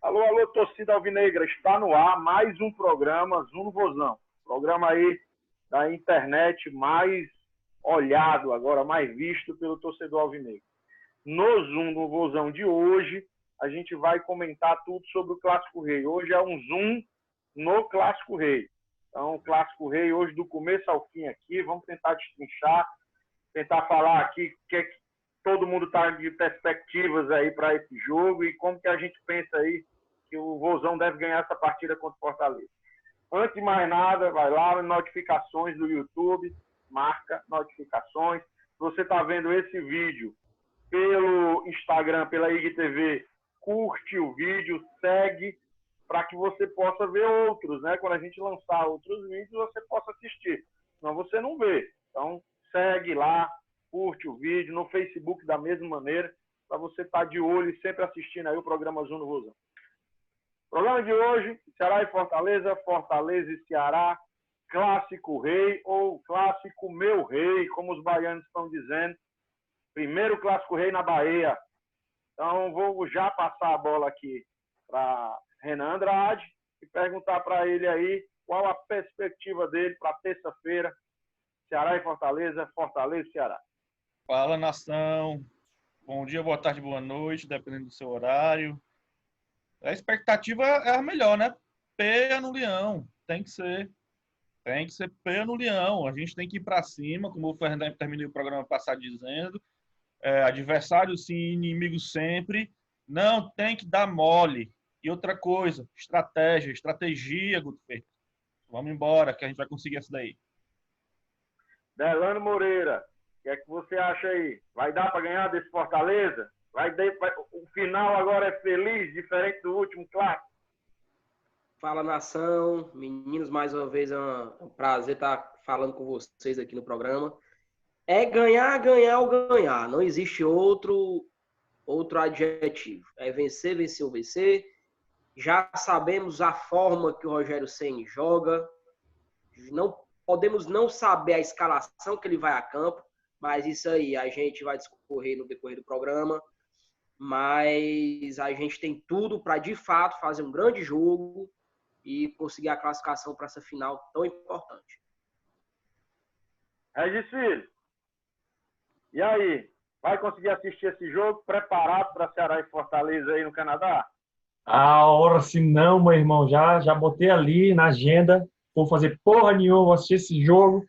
Alô, alô, torcida alvinegra, está no ar mais um programa Zoom no Vozão. Programa aí da internet mais olhado agora, mais visto pelo torcedor alvinegro. No Zoom no Vozão de hoje, a gente vai comentar tudo sobre o Clássico Rei. Hoje é um Zoom no Clássico Rei. Então, o Clássico Rei hoje do começo ao fim aqui, vamos tentar destrinchar, tentar falar aqui o que é que todo mundo está de perspectivas aí para esse jogo e como que a gente pensa aí que o Vozão deve ganhar essa partida contra o Fortaleza. Antes de mais nada, vai lá, notificações do YouTube, marca notificações. Se você está vendo esse vídeo pelo Instagram, pela IGTV, curte o vídeo, segue, para que você possa ver outros, né? Quando a gente lançar outros vídeos, você possa assistir. Senão você não vê. Então, segue lá, curte o vídeo, no Facebook da mesma maneira, para você estar de olho e sempre assistindo aí o programa Zoom no Vozão. Programa de hoje, Ceará e Fortaleza, Fortaleza e Ceará, Clássico Rei ou Clássico Meu Rei, como os baianos estão dizendo. Primeiro Clássico Rei na Bahia. Então, vou já passar a bola aqui para Renan Andrade e perguntar para ele aí qual a perspectiva dele para terça-feira, Ceará e Fortaleza, Fortaleza e Ceará. Fala, nação. Bom dia, boa tarde, boa noite, dependendo do seu horário. A expectativa é a melhor, né? Pé no leão. Tem que ser. Tem que ser pé no leão. A gente tem que ir para cima, como o Fernando terminou o programa passado dizendo. Adversário sim, inimigo sempre. Não tem que dar mole. E outra coisa, estratégia, Guto Ferreira. Vamos embora, que a gente vai conseguir essa daí. Delano Moreira, o que é que você acha aí? Vai dar para ganhar desse Fortaleza? O final agora é feliz, diferente do último clássico? Fala, nação, meninos, mais uma vez é um prazer estar falando com vocês aqui no programa. É ganhar, ganhar ou ganhar, não existe outro adjetivo. É vencer, vencer ou vencer. Já sabemos a forma que o Rogério Ceni joga, não podemos não saber a escalação que ele vai a campo, mas isso aí a gente vai discorrer no decorrer do programa. Mas a gente tem tudo para, de fato, fazer um grande jogo e conseguir a classificação para essa final tão importante. Regis Filho, e aí? Vai conseguir assistir esse jogo preparado para Ceará e Fortaleza aí no Canadá? A hora se não, meu irmão, já botei ali na agenda, vou fazer porra nenhuma, vou assistir esse jogo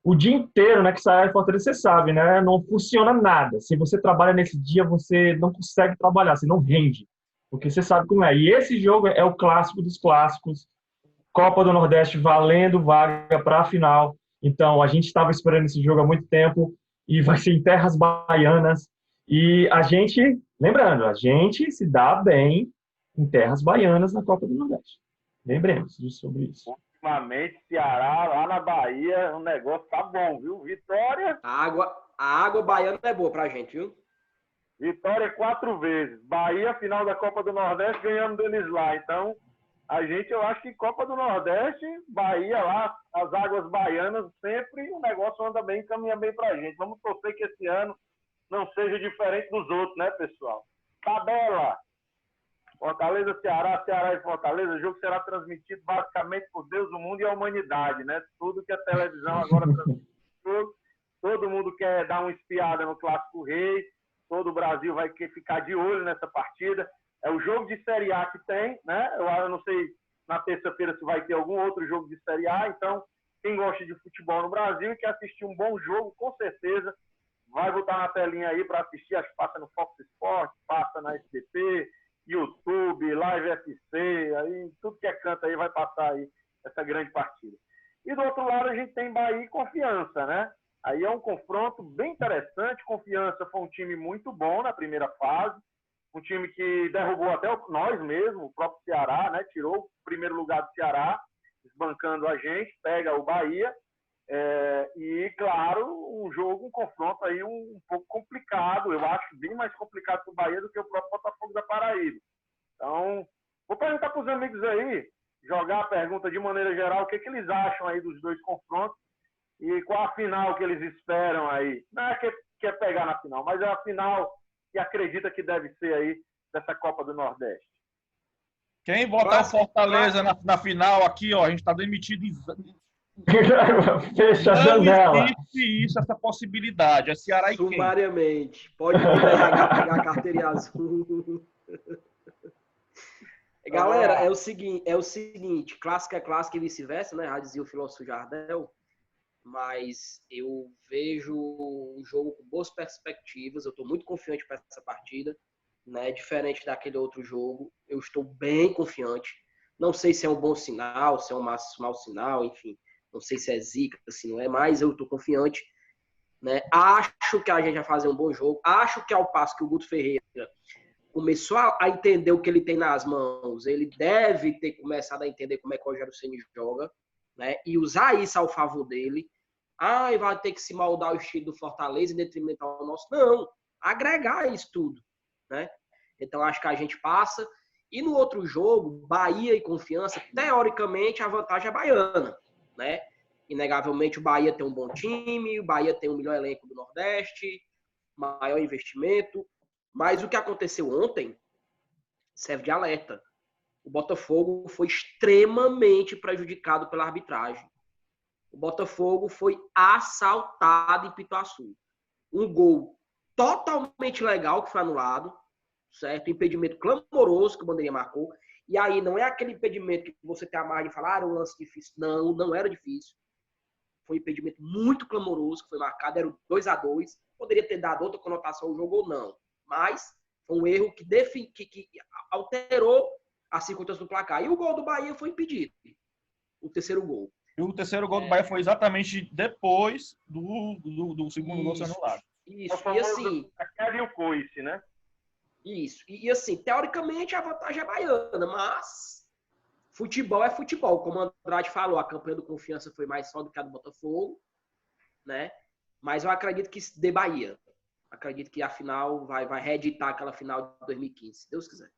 o dia inteiro, né, que Ceará e Fortaleza, você sabe, né, não funciona nada. Se você trabalha nesse dia, você não consegue trabalhar, você não rende, porque você sabe como é. E esse jogo é o clássico dos clássicos, Copa do Nordeste valendo vaga para a final. Então, a gente estava esperando esse jogo há muito tempo e vai ser em terras baianas. E a gente, lembrando, a gente se dá bem em terras baianas na Copa do Nordeste. Lembremos sobre isso. Ultimamente, Ceará, lá na Bahia, o negócio tá bom, viu? Vitória... A água baiana é boa pra gente, viu? Vitória 4 vezes. Bahia, final da Copa do Nordeste, ganhando deles lá. Então, a gente, eu acho que Copa do Nordeste, Bahia lá, as águas baianas, sempre o negócio anda bem, caminha bem pra gente. Vamos torcer que esse ano não seja diferente dos outros, né, pessoal? Tabela! Fortaleza, Ceará, Ceará e Fortaleza. O jogo será transmitido basicamente por Deus, o mundo e a humanidade, né? Tudo que a televisão agora transmite. Todo mundo quer dar uma espiada no Clássico Rei. Todo o Brasil vai ficar de olho nessa partida. É o jogo de Série A que tem, né? Eu não sei na terça-feira se vai ter algum outro jogo de Série A. Então, quem gosta de futebol no Brasil e quer assistir um bom jogo, com certeza, vai botar na telinha aí para assistir. Acho que passa no Fox Sports, passa na SBT, YouTube, Live FC, aí tudo que é canto aí vai passar aí essa grande partida. E do outro lado a gente tem Bahia e Confiança, né? Aí é um confronto bem interessante. Confiança foi um time muito bom na primeira fase, um time que derrubou até nós mesmos, o próprio Ceará, né? Tirou o primeiro lugar do Ceará, desbancando a gente, pega o Bahia. E, claro, um confronto aí um pouco complicado. Eu acho bem mais complicado para o Bahia do que o próprio Botafogo da Paraíba. Então, vou perguntar para os amigos aí, jogar a pergunta de maneira geral, o que eles acham aí dos dois confrontos e qual a final que eles esperam aí. Não é que é pegar na final, mas é a final que acredita que deve ser aí dessa Copa do Nordeste. Quem botar o Fortaleza na final aqui, ó, a gente tá demitido. Fecha a Não janela. existe isso, essa possibilidade. É Ceará e quem? Sumariamente. Pode vir no RH pegar a carteira azul. Galera, é o seguinte, clássico é clássico e vice-versa, né? Já dizia o filósofo Jardel, mas eu vejo um jogo com boas perspectivas, eu estou muito confiante para essa partida, né? Diferente daquele outro jogo, eu estou bem confiante. Não sei se é um bom sinal, se é um mau sinal, enfim, não sei se é zica, se não é, mas eu estou confiante, né? Acho que a gente vai fazer um bom jogo, acho que ao passo que o Guto Ferreira começou a entender o que ele tem nas mãos, ele deve ter começado a entender como é que o Rogério Ceni joga, né? E usar isso ao favor dele. Vai ter que se moldar o estilo do Fortaleza em detrimento ao nosso. Não, agregar isso tudo, né? Então, acho que a gente passa. E no outro jogo, Bahia e Confiança, teoricamente, a vantagem é baiana, né? Inegavelmente, o Bahia tem um bom time, o Bahia tem o melhor elenco do Nordeste, maior investimento. Mas o que aconteceu ontem serve de alerta. O Botafogo foi extremamente prejudicado pela arbitragem. O Botafogo foi assaltado em Pituaçu. Um gol totalmente legal que foi anulado, certo? Impedimento clamoroso que o Bandeirinha marcou. E aí não é aquele impedimento que você tem a margem de falar, era um lance difícil. Não, não era difícil. Foi um impedimento muito clamoroso que foi marcado, era o 2-2. Poderia ter dado outra conotação ao jogo ou não. Mas foi um erro que alterou as circunstâncias do placar. E o gol do Bahia foi impedido. O terceiro gol. E o terceiro gol do Bahia foi exatamente depois do segundo gol ser anulado. Isso. E assim... Aquele o coice, né? Isso. E assim, teoricamente a vantagem é baiana, mas futebol é futebol. Como o Andrade falou, a campanha do Confiança foi mais só do que a do Botafogo, né? Mas eu acredito que dê Bahia. Acredito que a final vai reeditar aquela final de 2015, se Deus quiser.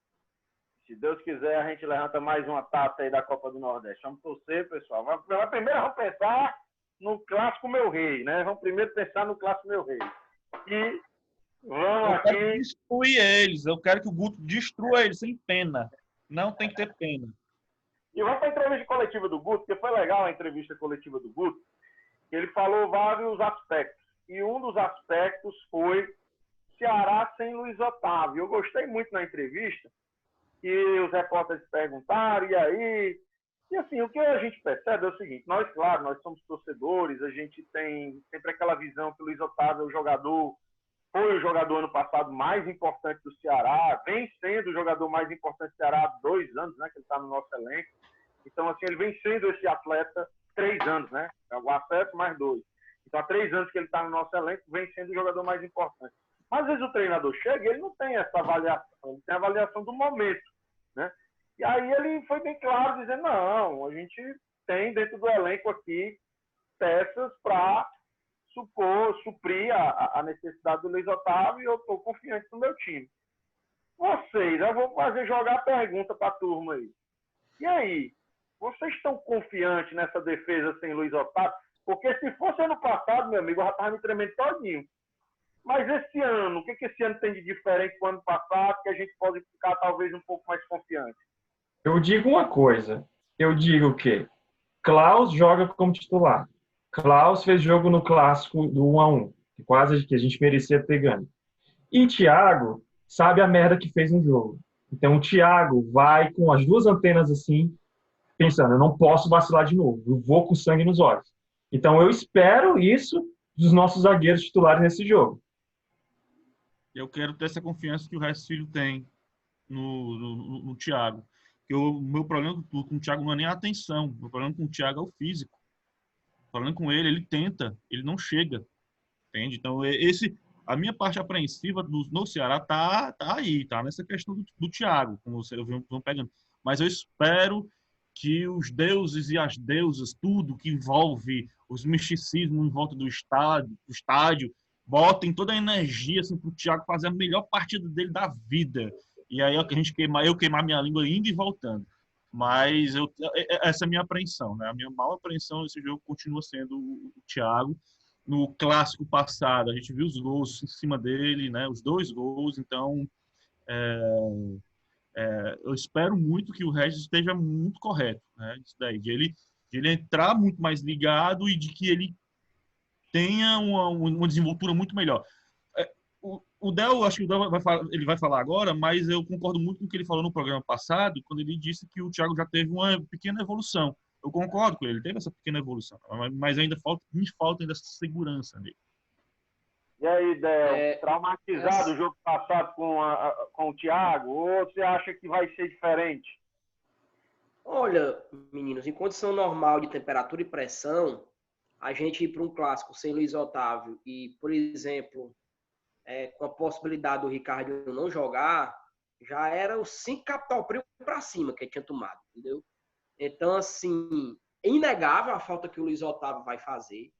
Se Deus quiser, a gente levanta mais uma taça aí da Copa do Nordeste. Vamos torcer, pessoal. Primeiro vamos pensar no Clássico Meu Rei, né? Vamos primeiro pensar no Clássico Meu Rei. E vamos eu quero destruir eles. Eu quero que o Guto destrua eles sem pena. Não tem que ter pena. E vamos para a entrevista coletiva do Guto, porque foi legal a entrevista coletiva do Guto. Ele falou vários aspectos. E um dos aspectos foi Ceará sem Luiz Otávio. Eu gostei muito na entrevista, que os repórteres perguntaram, e aí? E assim, o que a gente percebe é o seguinte, nós somos torcedores, a gente tem sempre aquela visão que o Luiz Otávio é o jogador, foi o jogador ano passado mais importante do Ceará, vem sendo o jogador mais importante do Ceará há 2 anos, né, que ele está no nosso elenco. Então, assim, ele vem sendo esse atleta 3 anos, né? O acesso mais 2. Então, há 3 anos que ele está no nosso elenco, vem sendo o jogador mais importante. Mas, às vezes, o treinador chega e ele não tem essa avaliação. Ele tem a avaliação do momento, né? E aí ele foi bem claro, dizendo, não, a gente tem dentro do elenco aqui peças para suprir a necessidade do Luiz Otávio e eu estou confiante no meu time. Vocês, eu vou jogar a pergunta para a turma aí. E aí? Vocês estão confiantes nessa defesa sem Luiz Otávio? Porque se fosse ano passado, meu amigo, eu já estava me tremendo todinho. Mas esse ano, o que esse ano tem de diferente do ano passado que a gente pode ficar talvez um pouco mais confiante? Eu digo uma coisa. Eu digo que Klaus joga como titular. Klaus fez jogo no clássico do 1-1, quase que a gente merecia ter ganho. E Thiago sabe a merda que fez no jogo. Então o Thiago vai com as 2 antenas assim, pensando, eu não posso vacilar de novo, eu vou com sangue nos olhos. Então eu espero isso dos nossos zagueiros titulares nesse jogo. Eu quero ter essa confiança que o Recílio tem no Thiago. Porque o meu problema com o Thiago não é nem a atenção, o meu problema com o Thiago é o físico. Falando com ele tenta, ele não chega. Entende? Então, a minha parte apreensiva no Ceará tá aí, tá nessa questão do Thiago, como vocês vão pegando. Mas eu espero que os deuses e as deusas, tudo que envolve os misticismos em volta do estádio, botem toda a energia assim, para o Thiago fazer a melhor partida dele da vida. E aí eu queimar minha língua indo e voltando. Mas essa é a minha apreensão, né? A minha maior apreensão nesse jogo continua sendo o Thiago. No clássico passado, a gente viu os gols em cima dele, né? Os 2 gols. Então, Eu espero muito que o Regis esteja muito correto, né? Isso daí, de ele entrar muito mais ligado e de que ele tenha uma desenvoltura muito melhor. O Del, acho que o Del ele vai falar agora, mas eu concordo muito com o que ele falou no programa passado, quando ele disse que o Thiago já teve uma pequena evolução. Eu concordo com ele teve essa pequena evolução, mas ainda me falta ainda essa segurança nele. E aí, Del, traumatizado o jogo passado com o Thiago, ou você acha que vai ser diferente? Olha, meninos, em condição normal de temperatura e pressão, a gente ir para um clássico sem Luiz Otávio e, por exemplo, com a possibilidade do Ricardinho não jogar, já era o 5 capital para cima que ele tinha tomado, entendeu? Então, assim, é inegável a falta que o Luiz Otávio vai fazer.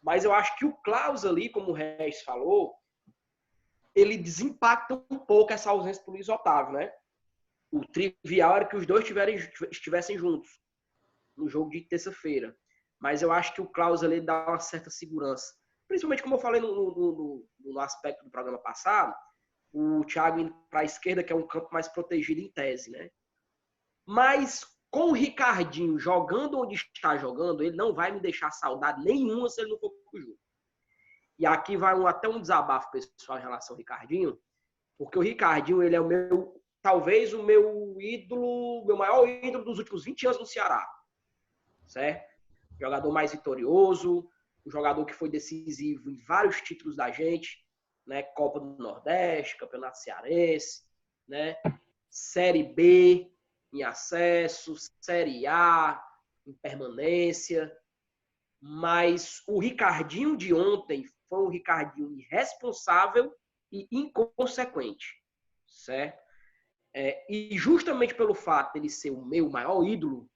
Mas eu acho que o Klaus ali, como o Regis falou, ele desimpacta um pouco essa ausência do Luiz Otávio, né? O trivial era que os dois estivessem juntos no jogo de terça-feira. Mas eu acho que o Klaus ali dá uma certa segurança. Principalmente, como eu falei no aspecto do programa passado, o Thiago indo para a esquerda, que é um campo mais protegido em tese, né? Mas com o Ricardinho jogando onde está jogando, ele não vai me deixar saudade nenhuma se ele não for pro jogo. E aqui vai até um desabafo pessoal em relação ao Ricardinho, porque o Ricardinho, ele é talvez o meu ídolo, meu maior ídolo dos últimos 20 anos no Ceará. Certo? Jogador mais vitorioso, um jogador que foi decisivo em vários títulos da gente, né? Copa do Nordeste, Campeonato Cearense, né? Série B em acesso, Série A em permanência. Mas o Ricardinho de ontem foi um Ricardinho irresponsável e inconsequente, certo? E justamente pelo fato de ele ser o meu maior ídolo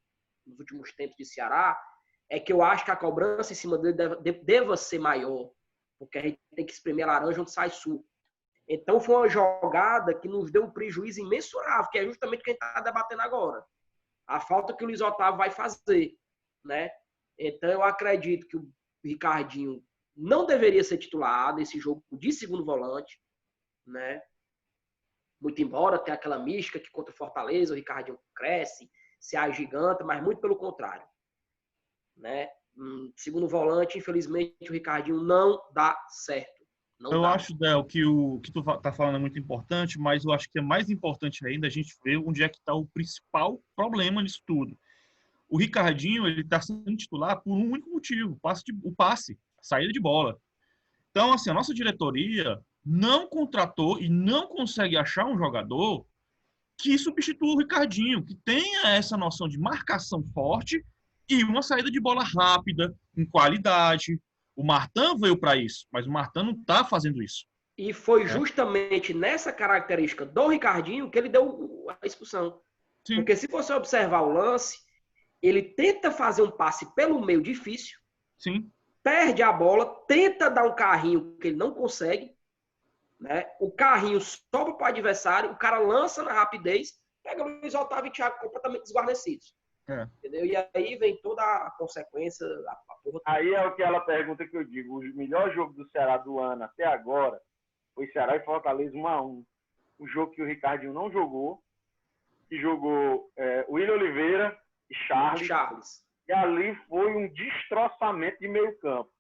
nos últimos tempos de Ceará, é que eu acho que a cobrança em cima dele deva ser maior, porque a gente tem que espremer a laranja onde sai suco. Então foi uma jogada que nos deu um prejuízo imensurável, que é justamente o que a gente está debatendo agora. A falta que o Luiz Otávio vai fazer, né? Então eu acredito que o Ricardinho não deveria ser titular nesse jogo de segundo volante, né? Muito embora tenha aquela mística que contra o Fortaleza o Ricardinho cresce, se agiganta, mas muito pelo contrário, né? Segundo volante, infelizmente, o Ricardinho não dá certo. Eu acho, Del, que o que tu tá falando é muito importante, mas eu acho que é mais importante ainda a gente ver onde é que está o principal problema nisso tudo. O Ricardinho, ele está sendo titular por um único motivo, o passe, a saída de bola. Então, assim, a nossa diretoria não contratou e não consegue achar um jogador que substitua o Ricardinho, que tenha essa noção de marcação forte e uma saída de bola rápida, com qualidade. O Martin veio para isso, mas o Martin não está fazendo isso. E foi justamente nessa característica do Ricardinho que ele deu a expulsão. Sim. Porque se você observar o lance, ele tenta fazer um passe pelo meio difícil, sim, perde a bola, tenta dar um carrinho que ele não consegue, né? O carrinho sobra para o adversário, o cara lança na rapidez, pega o Luiz Otávio e Thiago completamente desguarnecidos. Entendeu? E aí vem toda a consequência. Aí é aquela pergunta que eu digo: o melhor jogo do Ceará do ano até agora foi Ceará e Fortaleza 1-1. O jogo que o Ricardinho não jogou, que jogou William Oliveira e Charles. E ali foi um destroçamento de meio campo.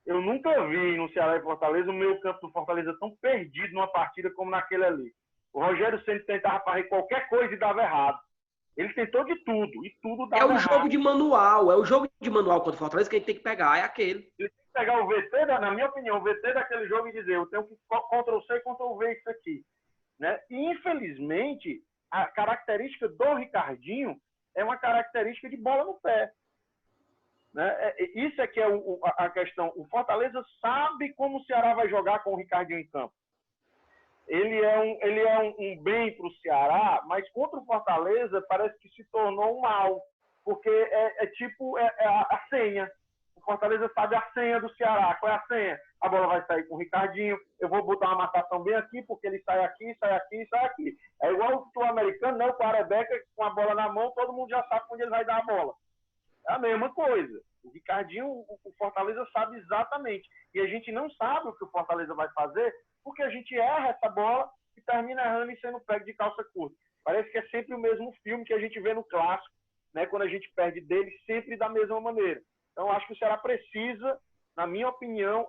Eu nunca vi no Ceará e Fortaleza o meio campo do Fortaleza tão perdido numa partida como naquele ali. O Rogério Ceni tentava fazer qualquer coisa e dava errado. Ele tentou de tudo, e tudo dava errado. Jogo de manual, é o jogo de manual contra o Fortaleza que a gente tem que pegar, é aquele. Ele tem que pegar o VT, na minha opinião, o VT daquele jogo e dizer, eu tenho que Ctrl-C e Ctrl-V isso aqui. Né? E, infelizmente, a característica do Ricardinho é uma característica de bola no pé. Né? Isso é que é a questão. O Fortaleza sabe como o Ceará vai jogar com o Ricardinho em campo. Ele é um bem para o Ceará, mas contra o Fortaleza parece que se tornou um mal, porque tipo a senha. O Fortaleza sabe a senha do Ceará. Qual é a senha? A bola vai sair com o Ricardinho, eu vou botar uma marcação bem aqui, porque ele sai aqui, sai aqui, sai aqui. É igual o futebol americano, né? O quarterback com a bola na mão, todo mundo já sabe onde ele vai dar a bola. É a mesma coisa. O Ricardinho, o Fortaleza sabe exatamente. E a gente não sabe o que o Fortaleza vai fazer, porque a gente erra essa bola e termina errando e sendo pego de calça curta. Parece que é sempre o mesmo filme que a gente vê no clássico, né? Quando a gente perde dele, sempre da mesma maneira. Então, acho que o Ceará precisa, na minha opinião,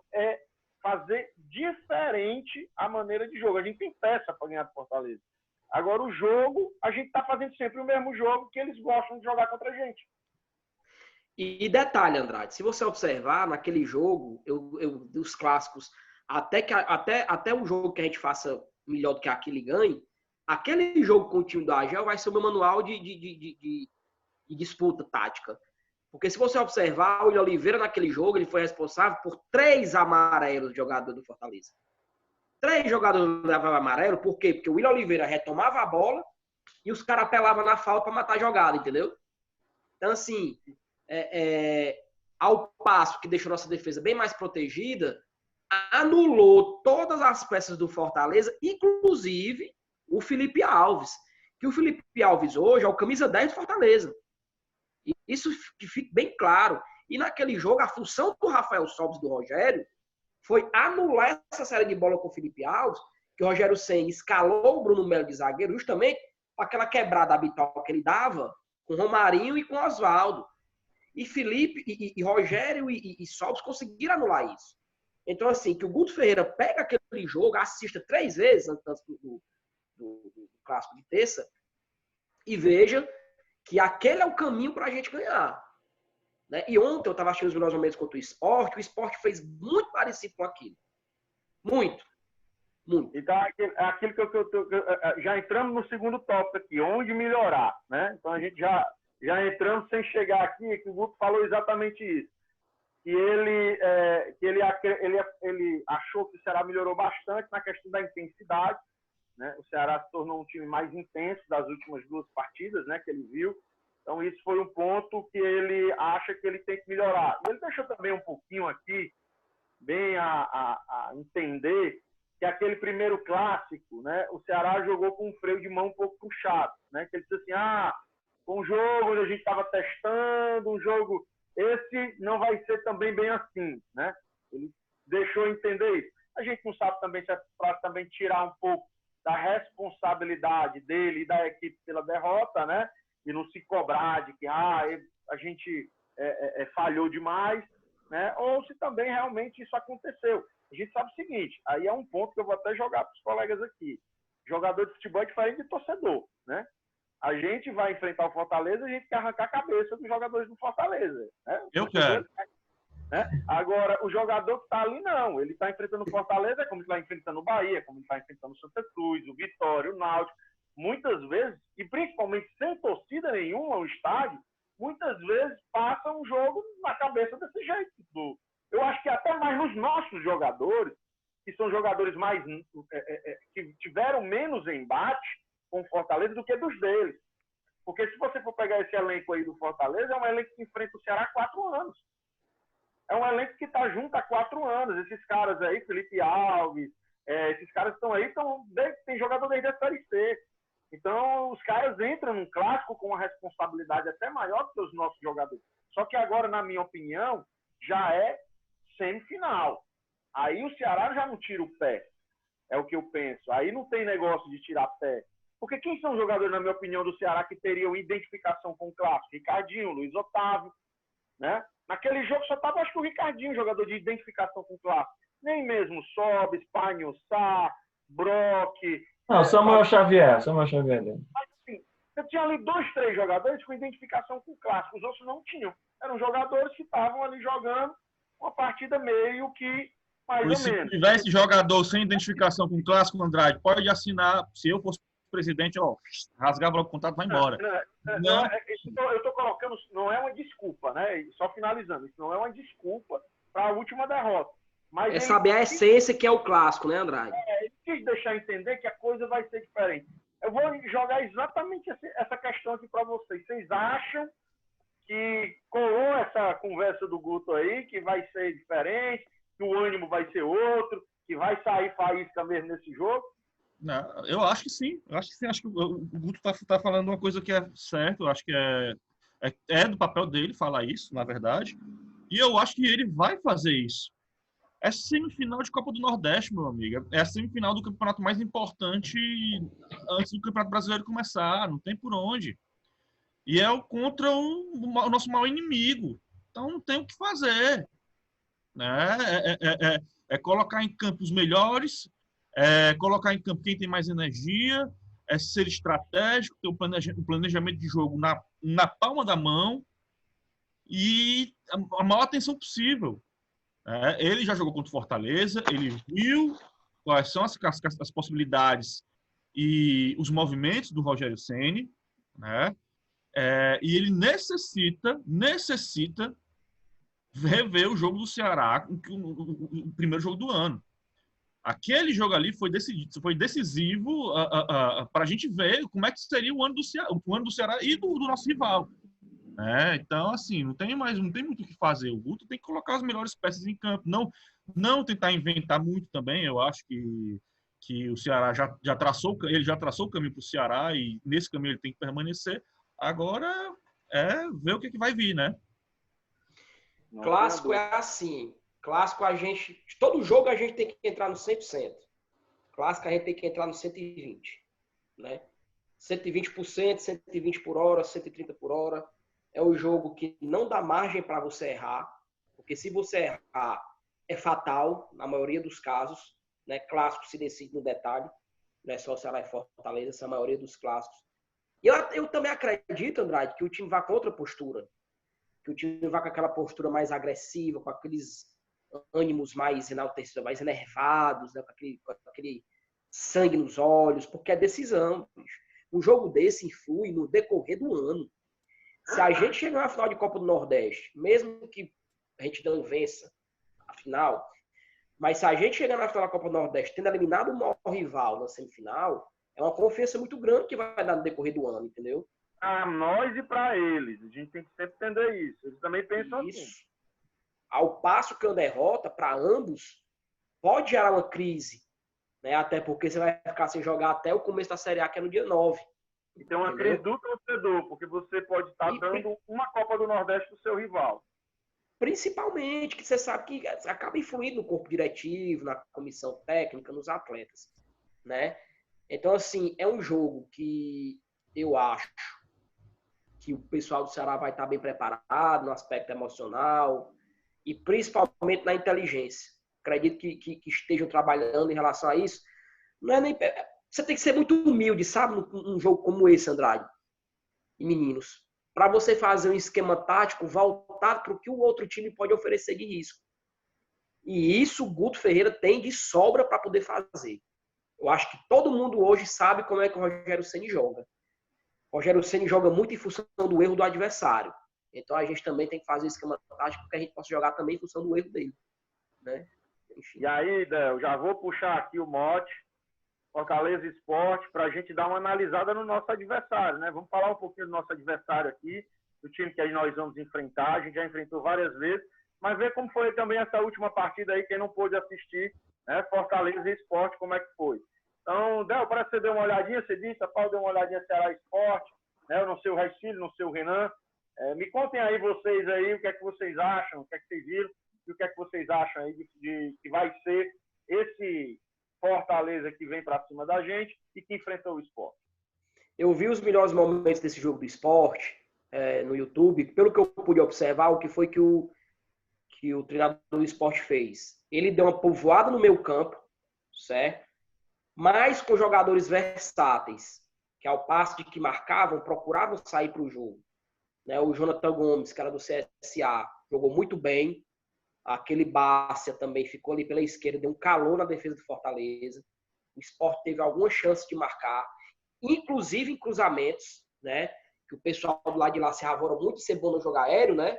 fazer diferente a maneira de jogo. A gente tem peça para ganhar do Fortaleza. Agora, o jogo, a gente está fazendo sempre o mesmo jogo que eles gostam de jogar contra a gente. E detalhe, Andrade, se você observar naquele jogo, dos clássicos, até um jogo que a gente faça melhor do que aquele ganhe, aquele jogo com o time do Agel vai ser o meu manual de disputa tática. Porque se você observar, o William Oliveira naquele jogo, ele foi responsável por 3 amarelos de jogador do Fortaleza. 3 jogadores levavam amarelo, por quê? Porque o William Oliveira retomava a bola e os caras apelavam na falta para matar a jogada, entendeu? Então, assim, ao passo que deixou nossa defesa bem mais protegida, anulou todas as peças do Fortaleza, inclusive o Felipe Alves. Que o Felipe Alves hoje é o camisa 10 do Fortaleza. E isso que fique bem claro. E naquele jogo, a função do Rafael Sobis e do Rogério foi anular essa série de bola com o Felipe Alves, que o Rogério Ceni escalou o Bruno Melo de zagueiro justamente com aquela quebrada habitual que ele dava com Romarinho e com Oswaldo. E Felipe, e Rogério e Sobis conseguiram anular isso. Então, assim, que o Guto Ferreira pega aquele jogo, assista 3 vezes antes do clássico de terça e veja que aquele é o caminho para a gente ganhar. Né? E ontem eu estava assistindo os melhores momentos contra o Sport fez muito parecido com aquilo. Muito. Muito. Então, aquilo que já entramos no segundo tópico aqui, onde melhorar. Né? Então, a gente já entramos sem chegar aqui, que o Guto falou exatamente isso. Que ele achou que o Ceará melhorou bastante na questão da intensidade. Né? O Ceará se tornou um time mais intenso das últimas 2 partidas, né, que ele viu. Então, isso foi um ponto que ele acha que ele tem que melhorar. E ele deixou também um pouquinho aqui, bem a entender que aquele primeiro clássico, né, o Ceará jogou com um freio de mão um pouco puxado. Né? Que ele disse assim, com um jogo onde a gente estava testando, um jogo... Esse não vai ser também bem assim. Né? Ele deixou entender isso. A gente não sabe também se é para também tirar um pouco da responsabilidade dele e da equipe pela derrota, né? E não se cobrar de que a gente falhou demais, né? Ou se também realmente isso aconteceu. A gente sabe o seguinte, aí é um ponto que eu vou até jogar para os colegas aqui. Jogador de futebol é diferente de torcedor, né? A gente vai enfrentar o Fortaleza e a gente quer arrancar a cabeça dos jogadores do Fortaleza. Né? Eu quero. Né? Agora, o jogador que está ali, não. Ele está enfrentando o Fortaleza, como ele está enfrentando o Bahia, como ele está enfrentando o Santa Cruz, o Vitória, o Náutico. Muitas vezes, e principalmente sem torcida nenhuma no estádio, muitas vezes passa um jogo na cabeça desse jeito. Eu acho que até mais nos nossos jogadores, que são jogadores mais que tiveram menos embate com o Fortaleza do que dos deles. Porque se você for pegar esse elenco aí do Fortaleza, é um elenco que enfrenta o Ceará há 4 anos. É um elenco que está junto há 4 anos. Esses caras aí, Felipe Alves, esses caras estão aí, tem jogador desde a Série C. Então, os caras entram num clássico com uma responsabilidade até maior do que os nossos jogadores. Só que agora, na minha opinião, já é semifinal. Aí o Ceará já não tira o pé. É o que eu penso. Aí não tem negócio de tirar pé. Porque quem são os jogadores, na minha opinião, do Ceará que teriam identificação com o clássico? Ricardinho, Luiz Otávio, né? Naquele jogo só estava, acho que o Ricardinho, jogador de identificação com o clássico. Nem mesmo Sobis, Panhussá, Brock... Não, Samuel Xavier. Mas, assim, você tinha ali 2, 3 jogadores com identificação com o clássico. Os outros não tinham. Eram jogadores que estavam ali jogando uma partida meio que mais ou menos. Se tivesse jogador sem identificação com o clássico, Andrade, pode assinar. Se eu fosse presidente, rasgava logo o contrato e vai embora. Eu estou colocando, não é uma desculpa, né? Só finalizando, isso não é uma desculpa para a última derrota. Mas saber a essência que é o clássico, né, Andrade? Ele quis deixar entender que a coisa vai ser diferente. Eu vou jogar exatamente essa questão aqui para vocês. Vocês acham que colou essa conversa do Guto aí, que vai ser diferente, que o ânimo vai ser outro, que vai sair faísca mesmo nesse jogo? Não, eu acho que sim. Acho que o Guto tá falando uma coisa que é certa. Eu acho que é do papel dele falar isso, na verdade. E eu acho que ele vai fazer isso. É semifinal de Copa do Nordeste, meu amigo. É a semifinal do campeonato mais importante antes do Campeonato Brasileiro começar. Não tem por onde. E é contra o nosso maior inimigo. Então não tem o que fazer. Né? É colocar em campo os melhores, colocar em campo quem tem mais energia, é ser estratégico, ter um planejamento de jogo na palma da mão e a maior atenção possível. Ele já jogou contra o Fortaleza, ele viu quais são as possibilidades e os movimentos do Rogério Ceni, né? E ele necessita rever o jogo do Ceará, o primeiro jogo do ano. Aquele jogo ali foi decisivo para a gente ver como é que seria o ano do Ceará e do nosso rival. Então, assim, não tem muito o que fazer. O Guto tem que colocar as melhores peças em campo. Não tentar inventar muito também. Eu acho que o Ceará já traçou o caminho para o Ceará e nesse caminho ele tem que permanecer. Agora ver o que vai vir, né? Clássico é assim. Clássico todo jogo a gente tem que entrar no 100%. Clássico a gente tem que entrar no 120%, né? 120%, 120 por hora, 130 por hora. É o jogo que não dá margem para você errar, porque se você errar, é fatal, na maioria dos casos, né? Clássico se decide no detalhe, não é só Ceará e Fortaleza, essa é a maioria dos clássicos. E eu também acredito, Andrade, que o time vá com outra postura, que o time vá com aquela postura mais agressiva, com aqueles ânimos mais enaltecidos, mais enervados, né? com aquele sangue nos olhos, porque é decisão. Bicho. Um jogo desse influi no decorrer do ano. Se a gente chegar na final de Copa do Nordeste, mesmo que a gente não vença a final, mas se a gente chegar na final da Copa do Nordeste tendo eliminado o maior rival na semifinal, é uma confiança muito grande que vai dar no decorrer do ano, entendeu? Para nós e para eles. A gente tem que sempre entender isso. Eles também pensam assim. Ao passo que a derrota, para ambos, pode gerar uma crise. Né? Até porque você vai ficar sem jogar até o começo da Série A, que é no dia 9. E tem uma crise do torcedor, porque você pode estar dando uma Copa do Nordeste do seu rival. Principalmente, que você sabe que acaba influindo no corpo diretivo, na comissão técnica, nos atletas. Né? Então, assim, é um jogo que eu acho que o pessoal do Ceará vai estar bem preparado no aspecto emocional e principalmente na inteligência. Acredito que estejam trabalhando em relação a isso. Não é nem... Você tem que ser muito humilde, sabe? Num jogo como esse, Andrade e meninos. Para você fazer um esquema tático voltado para o que o outro time pode oferecer de risco. E isso o Guto Ferreira tem de sobra para poder fazer. Eu acho que todo mundo hoje sabe como é que o Rogério Ceni joga. O Rogério Ceni joga muito em função do erro do adversário. Então a gente também tem que fazer um esquema tático para que a gente possa jogar também em função do erro dele. Né? Enfim. E aí, Del, já vou puxar aqui o mote. Fortaleza Esporte, para a gente dar uma analisada no nosso adversário, né? Vamos falar um pouquinho do nosso adversário aqui, do time que nós vamos enfrentar. A gente já enfrentou várias vezes, mas ver como foi também essa última partida aí, quem não pôde assistir, né? Fortaleza Esporte, como é que foi. Então, Del, parece que você deu uma olhadinha, você disse, a Paulo deu uma olhadinha Ceará Esporte, né? Eu não sei o Raicinho, não sei o Renan. Me contem aí vocês aí, o que é que vocês acham, o que é que vocês viram, e o que é que vocês acham aí de que vai ser esse Fortaleza que vem para cima da gente e que enfrentou o Sport. Eu vi os melhores momentos desse jogo do Sport no YouTube. Pelo que eu pude observar, o que foi que o treinador do Sport fez? Ele deu uma povoada no meio campo, certo? Mas com jogadores versáteis, que ao passo de que marcavam, procuravam sair para o jogo. Né? O Jonathan Gomes, que era do CSA, jogou muito bem. Aquele Bárcia também ficou ali pela esquerda, deu um calor na defesa do Fortaleza. O Sport teve alguma chance de marcar, inclusive em cruzamentos, né? Que o pessoal do lado de lá se arvora muito de ser bom no jogo aéreo, né?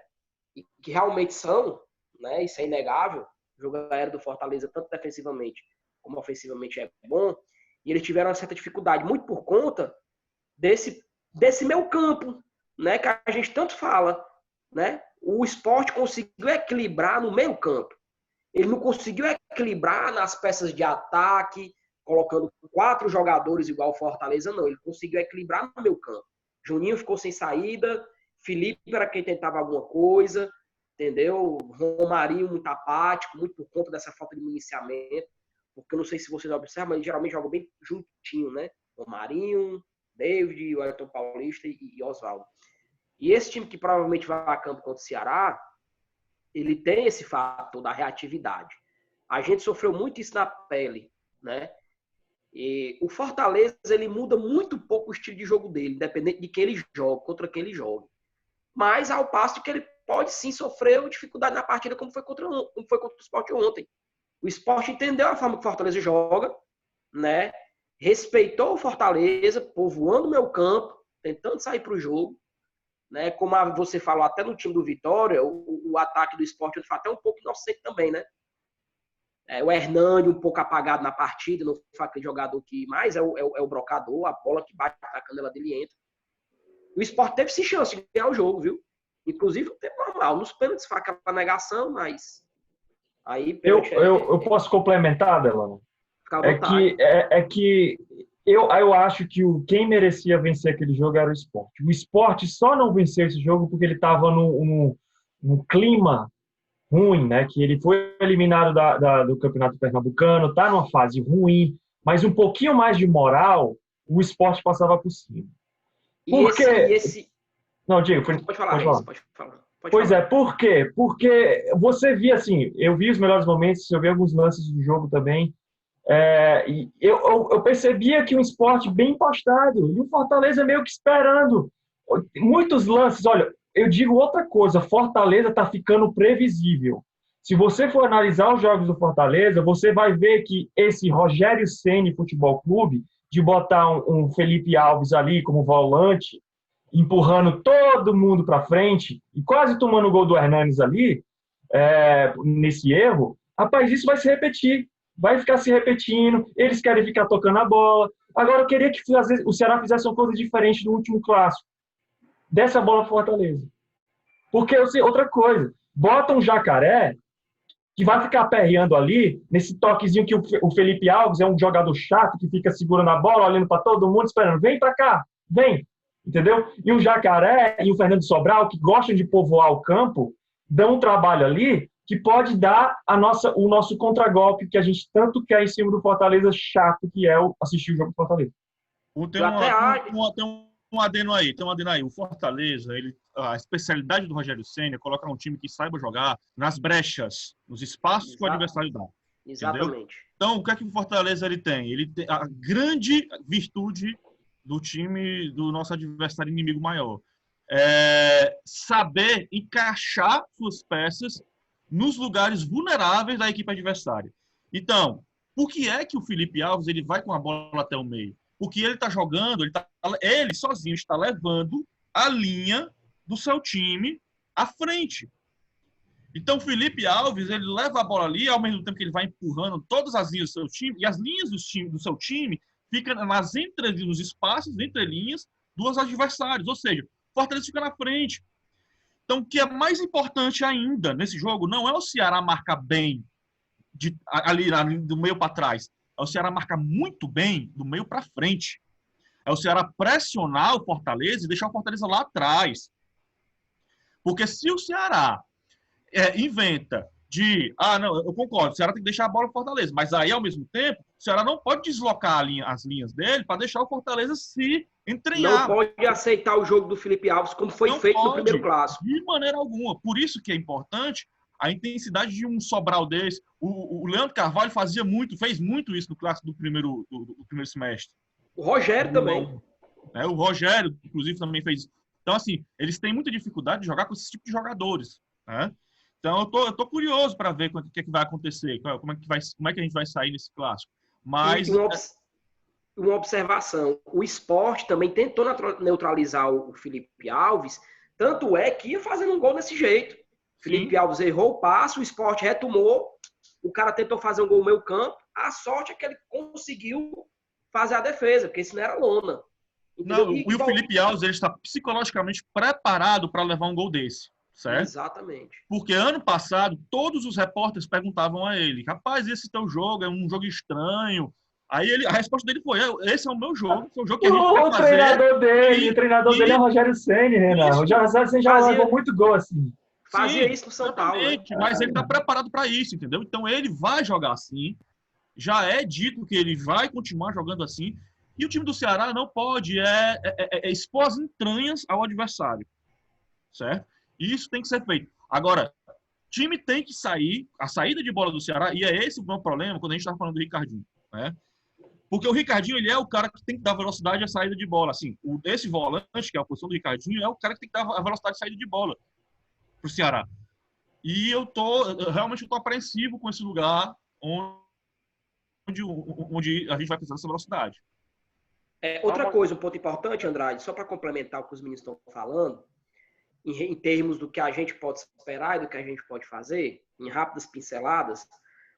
E que realmente são, né? Isso é inegável. O jogo aéreo do Fortaleza, tanto defensivamente como ofensivamente, é bom. E eles tiveram uma certa dificuldade, muito por conta desse meio campo, né? Que a gente tanto fala, né? O Sport conseguiu equilibrar no meio campo. Ele não conseguiu equilibrar nas peças de ataque, colocando 4 jogadores igual o Fortaleza, não. Ele conseguiu equilibrar no meio campo. Juninho ficou sem saída, Felipe era quem tentava alguma coisa, entendeu? Romarinho muito apático, muito por conta dessa falta de municiamento, porque eu não sei se vocês observam, mas ele geralmente joga bem juntinho, né? Romarinho, David, Wellington Paulista e Oswaldo. E esse time que provavelmente vai a campo contra o Ceará, ele tem esse fator da reatividade. A gente sofreu muito isso na pele, né? E o Fortaleza, ele muda muito pouco o estilo de jogo dele, independente de quem ele joga, contra quem ele joga. Mas ao passo que ele pode sim sofrer dificuldade na partida, como foi contra o Sport ontem. O Sport entendeu a forma que o Fortaleza joga, né? Respeitou o Fortaleza, povoando o meu campo, tentando sair para o jogo. Né? Como você falou, até no time do Vitória, o ataque do Sport foi até um pouco inocente também, né? O Hernani um pouco apagado na partida, não foi aquele jogador que mais é o brocador, a bola que bate na canela dele entra. O Sport teve sim chance de ganhar o jogo, viu? Inclusive no tempo normal, nos pênaltis foi aquela negação, mas aí eu posso complementar, Delano? É que eu acho que quem merecia vencer aquele jogo era o Sport. O Sport só não venceu esse jogo porque ele estava num clima ruim, né? Que ele foi eliminado do Campeonato Pernambucano, está numa fase ruim, mas um pouquinho mais de moral, o Sport passava por cima. Não, Diego, pode falar. Pois é, por quê? Porque você via assim, eu vi os melhores momentos, eu vi alguns lances do jogo também, e eu percebia que um Sport bem impostado, e o Fortaleza meio que esperando. Muitos lances, olha, eu digo outra coisa, Fortaleza está ficando previsível. Se você for analisar os jogos do Fortaleza, você vai ver que esse Rogério Ceni Futebol Clube, de botar um Felipe Alves ali como volante, empurrando todo mundo para frente, e quase tomando o gol do Hernanes ali, nesse erro, rapaz, isso vai se repetir. Vai ficar se repetindo, eles querem ficar tocando a bola. Agora, eu queria que o Ceará fizesse uma coisa diferente do último clássico. Dessa bola pro Fortaleza. Porque, outra coisa, bota um Jacaré que vai ficar aperreando ali, nesse toquezinho que o Felipe Alves é um jogador chato, que fica segurando a bola, olhando para todo mundo, esperando, vem para cá, vem, entendeu? E o Jacaré e o Fernando Sobral, que gostam de povoar o campo, dão um trabalho ali que pode dar o nosso contragolpe que a gente tanto quer em cima do Fortaleza, chato que é assistir o jogo do Fortaleza. Tem um adendo aí. O Fortaleza, a especialidade do Rogério Ceni é colocar um time que saiba jogar nas brechas, nos espaços que o adversário dá. Exatamente. Entendeu? Então, o que é que o Fortaleza ele tem? Ele tem a grande virtude do time do nosso adversário inimigo maior. Saber encaixar suas peças nos lugares vulneráveis da equipe adversária. Então, por que é que o Felipe Alves ele vai com a bola até o meio? Porque ele está jogando, ele sozinho está levando a linha do seu time à frente. Então, o Felipe Alves ele leva a bola ali, ao mesmo tempo que ele vai empurrando todas as linhas do seu time, e as linhas do seu time ficam nos espaços, entre linhas, dos adversários. Ou seja, o Fortaleza fica na frente. Então, o que é mais importante ainda nesse jogo não é o Ceará marcar bem ali do meio para trás. É o Ceará marcar muito bem do meio para frente. É o Ceará pressionar o Fortaleza e deixar o Fortaleza lá atrás. Porque se o Ceará inventa não, eu concordo, o Ceará tem que deixar a bola no Fortaleza, mas aí, ao mesmo tempo, o Ceará não pode deslocar as linhas dele para deixar o Fortaleza se entranhar. Não pode aceitar o jogo do Felipe Alves como foi feito no primeiro clássico. De maneira alguma. Por isso que é importante a intensidade de um Sobral desse. O Leandro Carvalho fez muito isso no clássico do primeiro semestre. O Rogério também. O Rogério, inclusive, também fez isso. Então, assim, eles têm muita dificuldade de jogar com esse tipo de jogadores, né? Então, eu tô curioso para ver o que é que vai acontecer, como é que a gente vai sair nesse clássico. Mas... Uma observação, o Sport também tentou neutralizar o Felipe Alves, tanto é que ia fazendo um gol desse jeito. Felipe Alves errou o passe, o Sport retomou, o cara tentou fazer um gol no meio campo, a sorte é que ele conseguiu fazer a defesa, porque isso não era lona. Não, e o Felipe Alves ele está psicologicamente preparado para levar um gol desse, certo? Exatamente. Porque ano passado, todos os repórteres perguntavam a ele, rapaz, esse teu jogo é um jogo estranho. Aí a resposta dele foi, esse é o meu jogo, é o jogo que a gente vai fazer. O treinador dele é o Rogério Ceni, Renan. O Rogério Ceni já levou muito gol assim. Fazia Sim, isso no São Paulo, né? exatamente, mas ele está preparado para isso, entendeu? Então ele vai jogar assim, já é dito que ele vai continuar jogando assim, e o time do Ceará não pode expor as entranhas ao adversário, certo? E isso tem que ser feito. Agora, o time tem que sair, a saída de bola do Ceará, e é esse o meu problema quando a gente está falando do Ricardinho, né? Porque o Ricardinho, ele é o cara que tem que dar velocidade à saída de bola. Assim, esse volante, que é a posição do Ricardinho, é o cara que tem que dar a velocidade de saída de bola pro Ceará. E eu realmente estou apreensivo com esse lugar onde a gente vai precisar dessa velocidade. Outra coisa, um ponto importante, Andrade, só para complementar o que os meninos estão falando, em termos do que a gente pode esperar e do que a gente pode fazer, em rápidas pinceladas,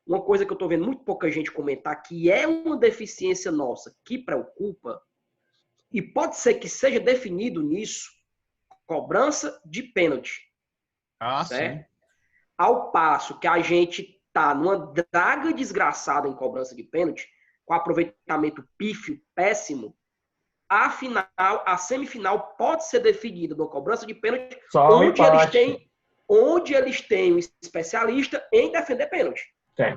uma coisa que eu estou vendo muito pouca gente comentar, que é uma deficiência nossa, que preocupa, e pode ser que seja definido nisso, cobrança de pênalti. Certo? Sim. Ao passo que a gente está numa draga desgraçada em cobrança de pênalti, com aproveitamento pífio, péssimo, a semifinal pode ser definida numa cobrança de pênalti, onde eles têm um especialista em defender pênalti. Tem.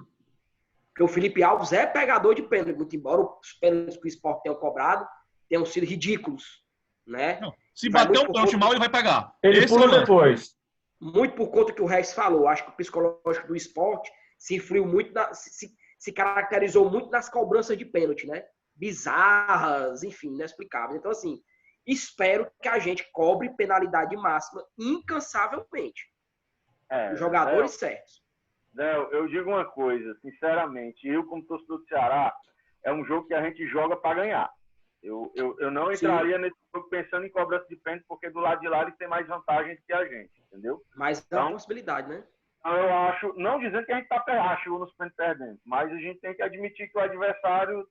Porque o Felipe Alves é pegador de pênalti, muito embora os pênaltis que o Sport tenha cobrado tenham sido ridículos. Né? Não, se bater um pênalti mal, ele vai pegar. Ele pula depois. Muito por conta que o Reis falou. Acho que o psicológico do Sport se influiu muito, se caracterizou muito nas cobranças de pênalti, né? Bizarras, enfim, inexplicáveis. Então, assim, espero que a gente cobre penalidade máxima incansavelmente. Os jogadores certos. Eu digo uma coisa, sinceramente, eu como torcedor do Ceará, é um jogo que a gente joga para ganhar. Eu não entraria nesse jogo pensando em cobrança de pênalti, porque do lado de lá eles têm mais vantagem do que a gente, entendeu? Mas é uma possibilidade, né? Eu acho, não dizendo que a gente chegou nos pênaltis perdendo, mas a gente tem que admitir que o adversário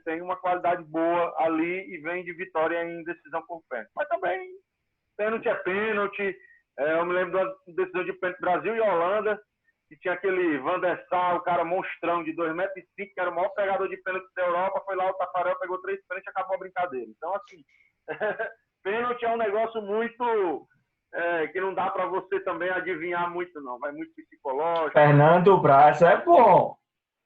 tem uma qualidade boa ali e vem de vitória em decisão por pênalti. Mas também, pênalti é pênalti. Eu me lembro da decisão de pênalti Brasil e Holanda, que tinha aquele Van der Sar, o cara monstrão de 2,5 metros, que era o maior pegador de pênalti da Europa, foi lá o Tafarel, pegou 3 pênaltis e acabou a brincadeira. Então, assim, pênalti é um negócio muito... que não dá para você também adivinhar muito, não. Vai muito psicológico. Fernando Braz é bom.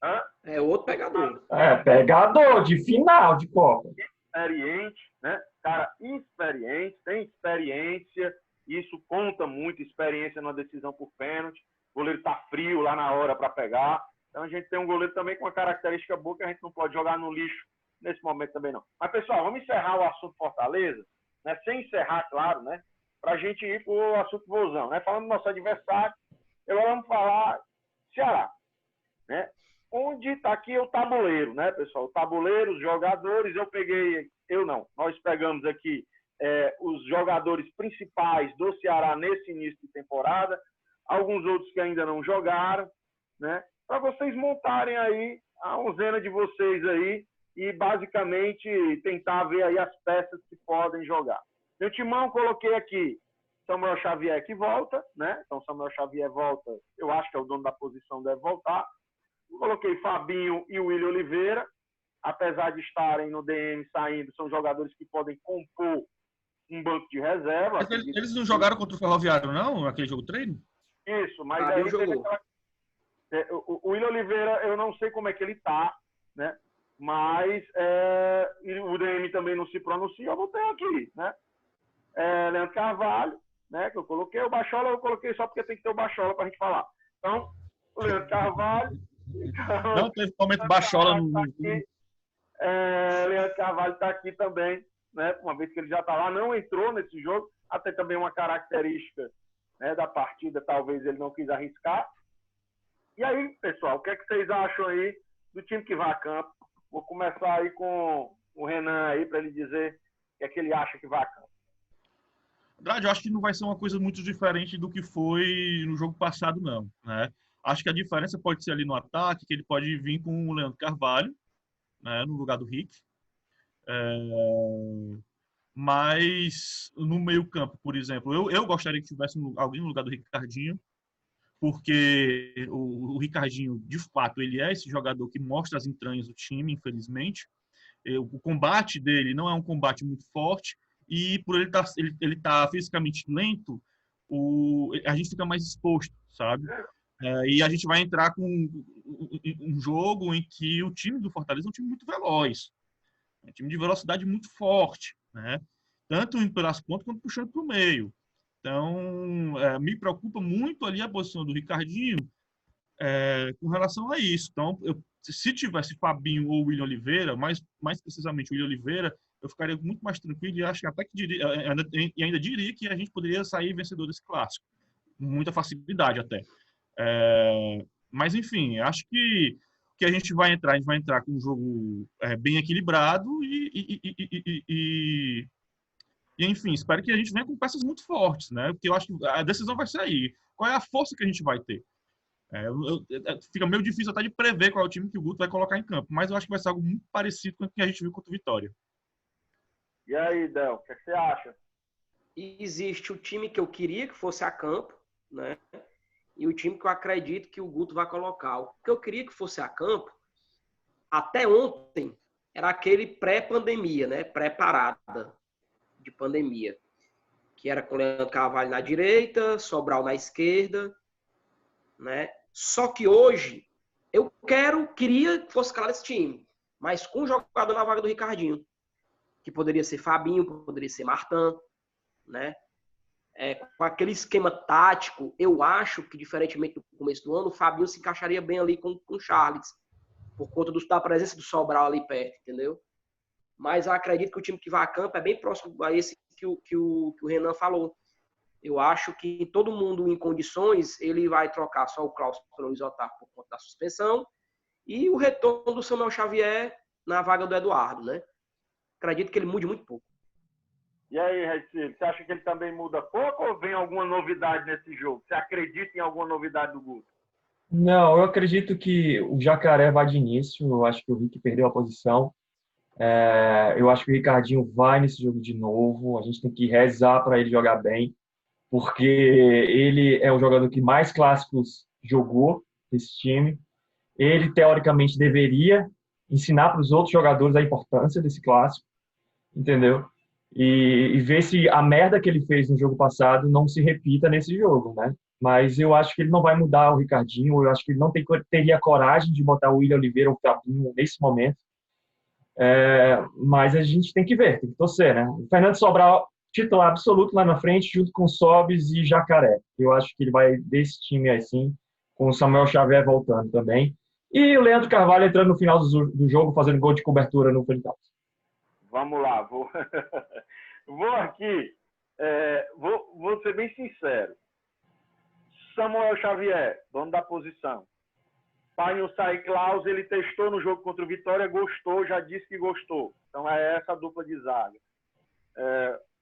Hã? É outro pegador. Pegador de final de Copa. Experiente, né? Cara, experiente, tem experiência. Isso conta muito, experiência na decisão por pênalti. O goleiro tá frio lá na hora para pegar. Então a gente tem um goleiro também com uma característica boa que a gente não pode jogar no lixo nesse momento também não. Mas, pessoal, vamos encerrar o assunto Fortaleza, né? Sem encerrar, claro, né? Para a gente ir para o assunto Vozão, né? Falando do nosso adversário, agora vamos falar Ceará, né? Onde está aqui o tabuleiro, né, pessoal? O tabuleiro, os jogadores, nós pegamos aqui os jogadores principais do Ceará nesse início de temporada, alguns outros que ainda não jogaram, né? Para vocês montarem aí a onzena de vocês aí e basicamente tentar ver aí as peças que podem jogar. Meu timão, coloquei aqui Samuel Xavier que volta, né? Então, Samuel Xavier volta, eu acho que é o dono da posição, deve voltar. Coloquei Fabinho e William Oliveira, apesar de estarem no DM saindo, são jogadores que podem compor um banco de reserva. Mas eles não jogaram contra o Ferroviário, não? Naquele jogo treino? Isso, mas aí o William Oliveira, eu não sei como é que ele tá, né? Mas o DM também não se pronuncia, eu não tenho aqui, né? Leandro Carvalho, né, que eu coloquei. O Bachola eu coloquei só porque tem que ter o Bachola pra gente falar. Então, o Leandro Carvalho... Não teve momento Bachola no... Leandro Carvalho está aqui também, né, uma vez que ele já está lá, não entrou nesse jogo, até também uma característica, né, da partida, talvez ele não quis arriscar. E aí, pessoal, o que é que vocês acham aí do time que vai a campo? Vou começar aí com o Renan aí para ele dizer o que é que ele acha que vai a campo. Andrade, eu acho que não vai ser uma coisa muito diferente do que foi no jogo passado, não, né? Acho que a diferença pode ser ali no ataque, que ele pode vir com o Leandro Carvalho, né, no lugar do Rick. Mas no meio-campo, por exemplo, eu gostaria que tivesse alguém no lugar do Ricardinho, porque o Ricardinho, de fato, ele é esse jogador que mostra as entranhas do time, infelizmente. O combate dele não é um combate muito forte, e por ele tá fisicamente lento, a gente fica mais exposto, sabe? E a gente vai entrar com um jogo em que o time do Fortaleza é um time muito veloz, um time de velocidade muito forte, né? Tanto indo pelas pontas quanto puxando para o meio. Então, me preocupa muito ali a posição do Ricardinho com relação a isso. Então, se tivesse Fabinho ou William Oliveira, mais precisamente o William Oliveira, eu ficaria muito mais tranquilo e acho que até que ainda diria que a gente poderia sair vencedor desse clássico. Com muita facilidade até. Mas, enfim, acho que a gente vai entrar com um jogo bem equilibrado e, enfim, espero que a gente venha com peças muito fortes, né? Porque eu acho que a decisão vai ser aí. Qual é a força que a gente vai ter? Fica meio difícil até de prever qual é o time que o Guto vai colocar em campo, mas eu acho que vai ser algo muito parecido com o que a gente viu contra o Vitória. E aí, Del, o que você acha? Existe o time que eu queria que fosse a campo, né? E o time que eu acredito que o Guto vai colocar. O que eu queria que fosse a campo, até ontem, era aquele pré-pandemia, né? Pré-parada de pandemia. Que era com o Leandro Carvalho na direita, Sobral na esquerda, né? Só que hoje, eu queria que fosse claro esse time, mas com um jogador na vaga do Ricardinho, que poderia ser Fabinho, poderia ser Martin, né? Com aquele esquema tático, eu acho que, diferentemente do começo do ano, o Fabinho se encaixaria bem ali com o Charles, por conta da presença do Sobral ali perto, entendeu? Mas eu acredito que o time que vai a campo é bem próximo a esse que o Renan falou. Eu acho que todo mundo em condições, ele vai trocar só o Klaus pelo Luiz Otávio por conta da suspensão e o retorno do Samuel Xavier na vaga do Eduardo, né? Acredito que ele mude muito pouco. E aí, Recife, você acha que ele também muda pouco ou vem alguma novidade nesse jogo? Você acredita em alguma novidade do Guto? Não, eu acredito que o Jacaré vai de início. Eu acho que o Rick perdeu a posição. Eu acho que o Ricardinho vai nesse jogo de novo. A gente tem que rezar para ele jogar bem, porque ele é o jogador que mais clássicos jogou nesse time. Ele, teoricamente, deveria ensinar para os outros jogadores a importância desse clássico, entendeu? E ver se a merda que ele fez no jogo passado não se repita nesse jogo, né? Mas eu acho que ele não vai mudar o Ricardinho, eu acho que ele não teria coragem de botar o William Oliveira ou o Fabinho nesse momento. Mas a gente tem que ver, tem que torcer, né? O Fernando Sobral, titular absoluto lá na frente, junto com Sobis e Jacaré. Eu acho que ele vai desse time assim, com o Samuel Xavier voltando também. E o Leandro Carvalho entrando no final do jogo, fazendo gol de cobertura no Felipe Alves. Vamos lá, vou aqui, vou ser bem sincero. Samuel Xavier, dono da posição. Pai não sai Klaus, ele testou no jogo contra o Vitória, gostou, já disse que gostou. Então é essa a dupla de zaga.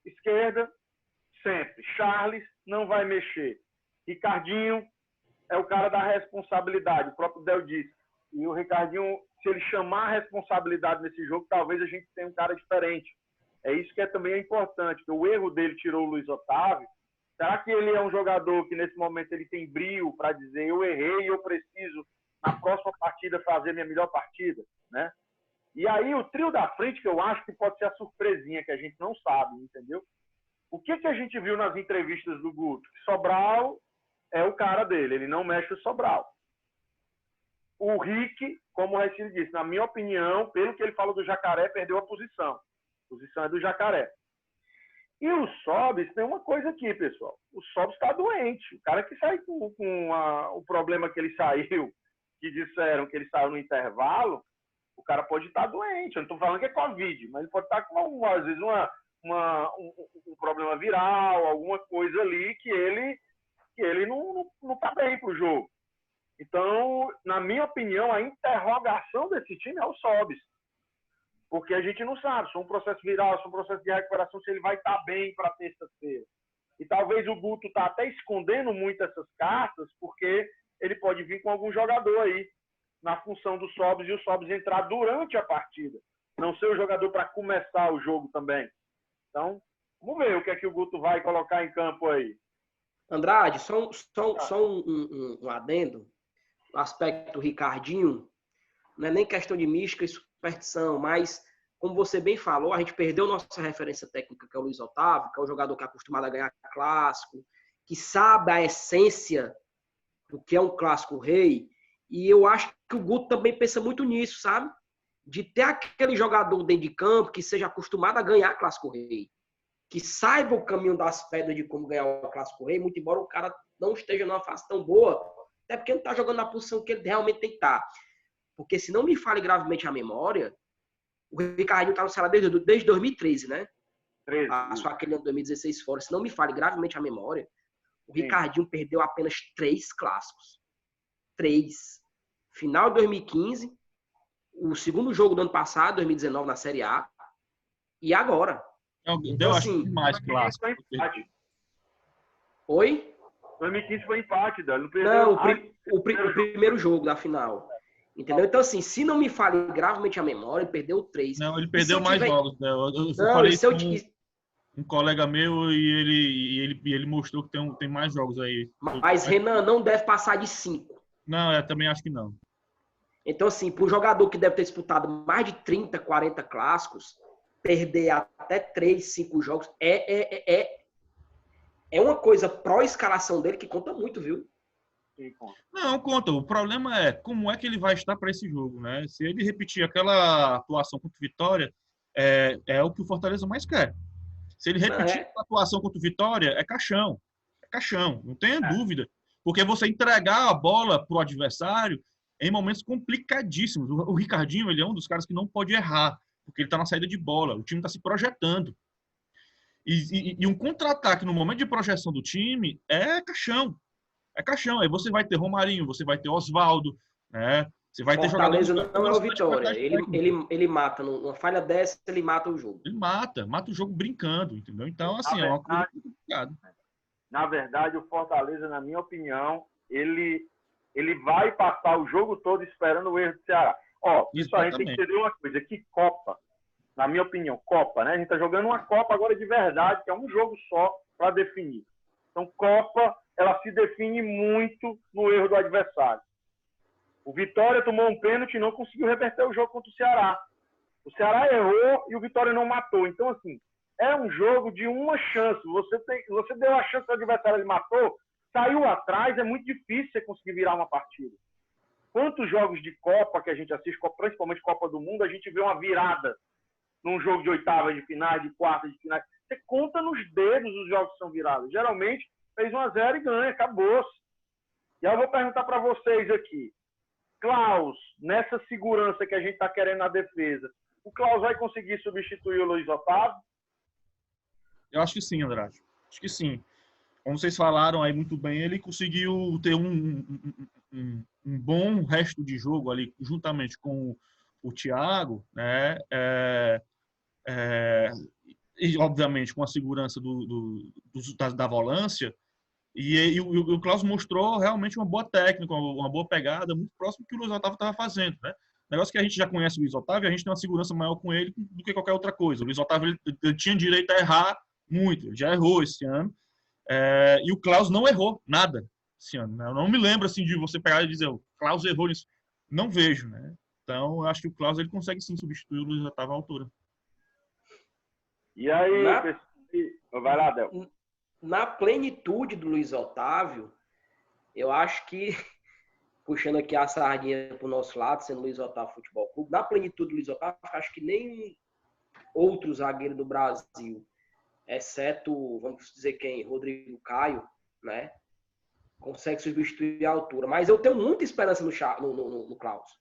Esquerda, sempre. Charles não vai mexer. Ricardinho é o cara da responsabilidade, o próprio Del disse. E o Ricardinho, se ele chamar a responsabilidade nesse jogo, talvez a gente tenha um cara diferente. É isso que também é importante, porque o erro dele tirou o Luiz Otávio. Será que ele é um jogador que nesse momento ele tem brio para dizer eu errei e eu preciso na próxima partida fazer minha melhor partida, né? E aí o trio da frente que eu acho que pode ser a surpresinha que a gente não sabe, entendeu? O que a gente viu nas entrevistas do Guto? Sobral é o cara dele, ele não mexe o Sobral. O Rick, como o Recife disse, na minha opinião, pelo que ele falou do Jacaré, perdeu a posição. A posição é do Jacaré. E o Sobis, tem uma coisa aqui, pessoal. O Sobis está doente. O cara que sai com o problema que ele saiu, que disseram que ele saiu no intervalo, o cara pode estar doente. Eu não estou falando que é Covid, mas ele pode estar com, às vezes, um problema viral, alguma coisa ali que ele não está bem para o jogo. Então, na minha opinião, a interrogação desse time é o Sobis. Porque a gente não sabe se é um processo viral, se é um processo de recuperação, se ele vai estar bem para terça-feira. E talvez o Guto está até escondendo muito essas cartas, porque ele pode vir com algum jogador aí na função do Sobis e o Sobis entrar durante a partida. Não ser o jogador para começar o jogo também. Então, vamos ver o que é que o Guto vai colocar em campo aí. Andrade, só um adendo. O aspecto Ricardinho, não é nem questão de mística e superstição, mas, como você bem falou, a gente perdeu nossa referência técnica, que é o Luiz Otávio, que é um jogador que é acostumado a ganhar clássico, que sabe a essência do que é um clássico rei. E eu acho que o Guto também pensa muito nisso, sabe? De ter aquele jogador dentro de campo que seja acostumado a ganhar clássico rei. Que saiba o caminho das pedras de como ganhar o clássico rei, muito embora o cara não esteja numa fase tão boa, até porque não está jogando na posição que ele realmente tem que estar. Porque se não me fale gravemente a memória, o Ricardinho está no Ceará desde 2013, né? Passou aquele ano de 2016 fora. Se não me fale gravemente a memória, o Ricardinho perdeu apenas 3 clássicos. 3. Final de 2015, o segundo jogo do ano passado, 2019, na Série A, e agora. Então, assim, mais clássico. Oi? 2015 foi empate, Dan. Não, o primeiro jogo da final. Entendeu? Então, assim, se não me fale gravemente a memória, ele perdeu 3. Não, ele perdeu mais jogos. Né? Eu falei com um colega meu e ele mostrou que tem mais jogos aí. Mas Renan não deve passar de 5. Não, eu também acho que não. Então, assim, para um jogador que deve ter disputado mais de 30, 40 clássicos, perder até 3, 5 jogos é uma coisa pró-escalação dele que conta muito, viu? Não, conta. O problema é como é que ele vai estar para esse jogo, né? Se ele repetir aquela atuação contra o Vitória, é o que o Fortaleza mais quer. Se ele repetir a atuação contra o Vitória, é caixão. É caixão, não tenha dúvida. Porque você entregar a bola para o adversário em momentos complicadíssimos. O Ricardinho, ele é um dos caras que não pode errar, porque ele está na saída de bola. O time está se projetando. E um contra-ataque no momento de projeção do time é caixão. É caixão. Aí você vai ter Romarinho, você vai ter Osvaldo, né? Você vai ter Fortaleza não é o Vitória. Ele mata. Numa falha dessa, ele mata o jogo. Ele mata o jogo brincando, entendeu? Então, assim, é uma coisa complicada. Na verdade, o Fortaleza, na minha opinião, ele vai passar o jogo todo esperando o erro do Ceará. Ó, isso a gente tem que entender uma coisa, que Copa, na minha opinião, Copa, né? A gente tá jogando uma Copa agora de verdade, que é um jogo só para definir. Então, Copa, ela se define muito no erro do adversário. O Vitória tomou um pênalti e não conseguiu reverter o jogo contra o Ceará. O Ceará errou e o Vitória não matou. Então, assim, é um jogo de uma chance. Você deu a chance ao adversário, ele matou, saiu atrás, é muito difícil você conseguir virar uma partida. Quantos jogos de Copa que a gente assiste, principalmente Copa do Mundo, a gente vê uma virada num jogo de oitava de finais, de quarta de finais. Você conta nos dedos os jogos que são virados. Geralmente, fez 1-0 e ganha, acabou-se. E aí eu vou perguntar para vocês aqui. Klaus, nessa segurança que a gente está querendo na defesa, o Klaus vai conseguir substituir o Luiz Otávio? Eu acho que sim, Andrade. Acho que sim. Como vocês falaram aí muito bem, ele conseguiu ter um bom resto de jogo ali, juntamente com o Thiago, né? E, obviamente, com a segurança da volância. E o Klaus mostrou realmente uma boa técnica, uma boa pegada, muito próximo do que o Luiz Otávio estava fazendo, né? Negócio que a gente já conhece o Luiz Otávio, a gente tem uma segurança maior com ele do que qualquer outra coisa. O Luiz Otávio ele tinha direito a errar muito, ele já errou esse ano. E o Klaus não errou nada esse ano, né? Eu não me lembro assim, de você pegar e dizer o Klaus errou nisso. Não vejo, né? Então, eu acho que o Klaus ele consegue sim substituir o Luiz Otávio à altura. E aí, vai lá, Del. Na plenitude do Luiz Otávio, eu acho que, puxando aqui a sardinha para o nosso lado, sendo Luiz Otávio Futebol Clube, na plenitude do Luiz Otávio, acho que nem outro zagueiro do Brasil, exceto, vamos dizer quem, Rodrigo Caio, né, consegue substituir a altura. Mas eu tenho muita esperança no Klaus.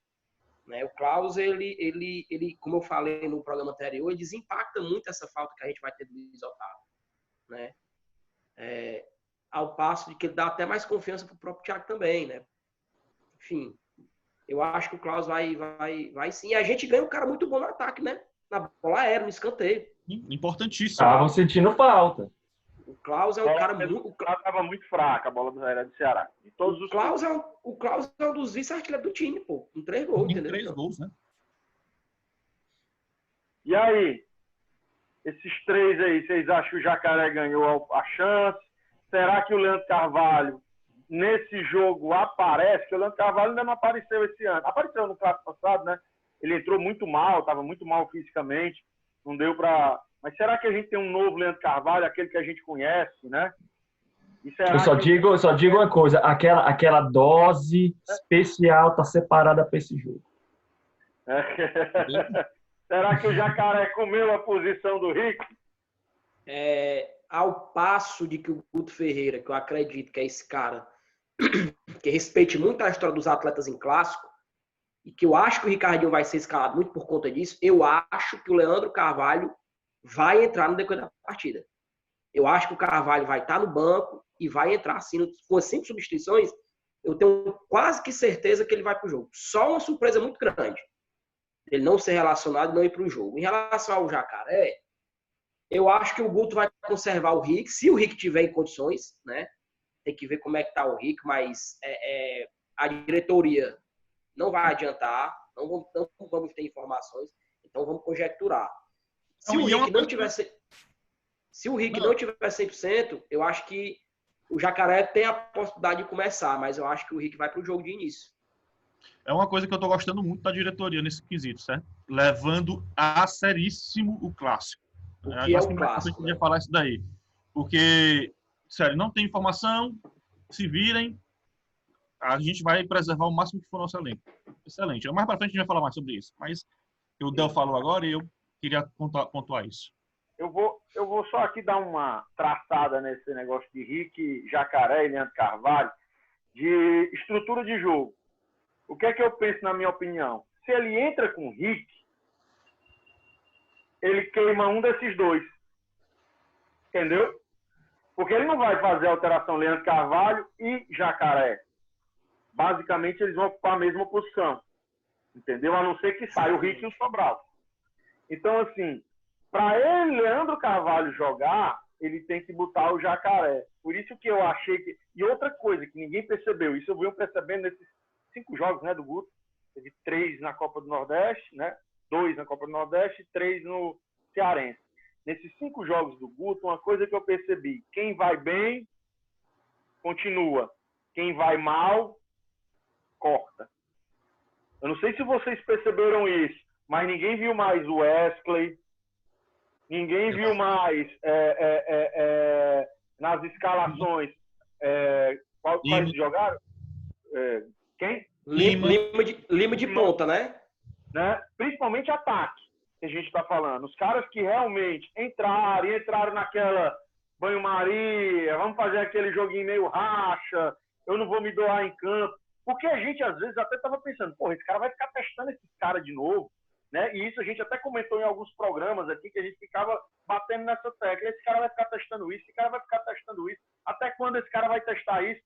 Né? O Klaus, ele, como eu falei no programa anterior, ele desimpacta muito essa falta que a gente vai ter do Luiz Otávio. Né? Ao passo de que ele dá até mais confiança para o próprio Thiago também, né? Enfim, eu acho que o Klaus vai sim. E a gente ganha um cara muito bom no ataque, né? Na bola aérea, no escanteio. Importantíssimo. Estavam sentindo falta. O Klaus é um cara muito... O Klaus estava muito fraco, a bola do Ceará do Ceará. O Klaus é um dos vice-artilheiros do time, pô. Com 3 gols, entendeu? 3 gols, né? E aí? Esses 3 aí, vocês acham que o Jacaré ganhou a chance? Será que o Leandro Carvalho, nesse jogo, aparece? Porque o Leandro Carvalho ainda não apareceu esse ano. Apareceu no clássico passado, né? Ele entrou muito mal, estava muito mal fisicamente. Não deu para... Mas será que a gente tem um novo Leandro Carvalho, aquele que a gente conhece, né? Eu só digo uma coisa, aquela dose especial tá separada para esse jogo. Será que o Jacaré comeu a posição do Rick? Ao passo de que o Guto Ferreira, que eu acredito que é esse cara que respeite muito a história dos atletas em clássico, e que eu acho que o Ricardinho vai ser escalado muito por conta disso, eu acho que o Leandro Carvalho vai entrar no decorrer da partida. Eu acho que o Carvalho vai estar no banco e vai entrar assim, com as 5 substituições, eu tenho quase que certeza que ele vai para o jogo. Só uma surpresa muito grande, ele não ser relacionado e não ir para o jogo. Em relação ao Jacaré, eu acho que o Guto vai conservar o Rick, se o Rick tiver em condições, né? Tem que ver como é que tá o Rick, mas a diretoria não vai adiantar, não vamos ter informações, então vamos conjecturar. Se o Rick não tiver 100%, eu acho que o Jacaré tem a possibilidade de começar, mas eu acho que o Rick vai para o jogo de início. É uma coisa que eu tô gostando muito da diretoria nesse quesito, certo? Levando a seríssimo o clássico. O que é o clássico? A gente podia falar isso daí. Porque, sério, não tem informação, se virem, a gente vai preservar o máximo que for nosso elenco. Excelente. Mais para frente a gente vai falar mais sobre isso. Mas o Del falou agora e eu queria pontuar isso. Eu vou só aqui dar uma traçada nesse negócio de Rick, Jacaré e Leandro Carvalho, de estrutura de jogo. O que é que eu penso, na minha opinião? Se ele entra com Rick, ele queima um desses dois. Entendeu? Porque ele não vai fazer a alteração Leandro Carvalho e Jacaré. Basicamente, eles vão ocupar a mesma posição. Entendeu? A não ser que saia o Rick e o Sobral. Então, assim, para ele, Leandro Carvalho jogar, ele tem que botar o Jacaré. Por isso que eu achei que... E outra coisa que ninguém percebeu, isso eu venho percebendo nesses 5 jogos, né, do Guto. Teve 3 na Copa do Nordeste, né? 2 na Copa do Nordeste e 3 no Cearense. Nesses 5 jogos do Guto, uma coisa que eu percebi, quem vai bem, continua. Quem vai mal, corta. Eu não sei se vocês perceberam isso, mas ninguém viu mais o Wesley, ninguém viu mais nas escalações quais jogaram? Quem? Lima de ponta, né? Principalmente ataque, que a gente está falando. Os caras que realmente entraram naquela banho-maria, vamos fazer aquele joguinho meio racha, eu não vou me doar em campo. Porque a gente, às vezes, até estava pensando, porra, esse cara vai ficar testando esses caras de novo, né? E isso a gente até comentou em alguns programas aqui, que a gente ficava batendo nessa tecla. Esse cara vai ficar testando isso, esse cara vai ficar testando isso. Até quando esse cara vai testar isso?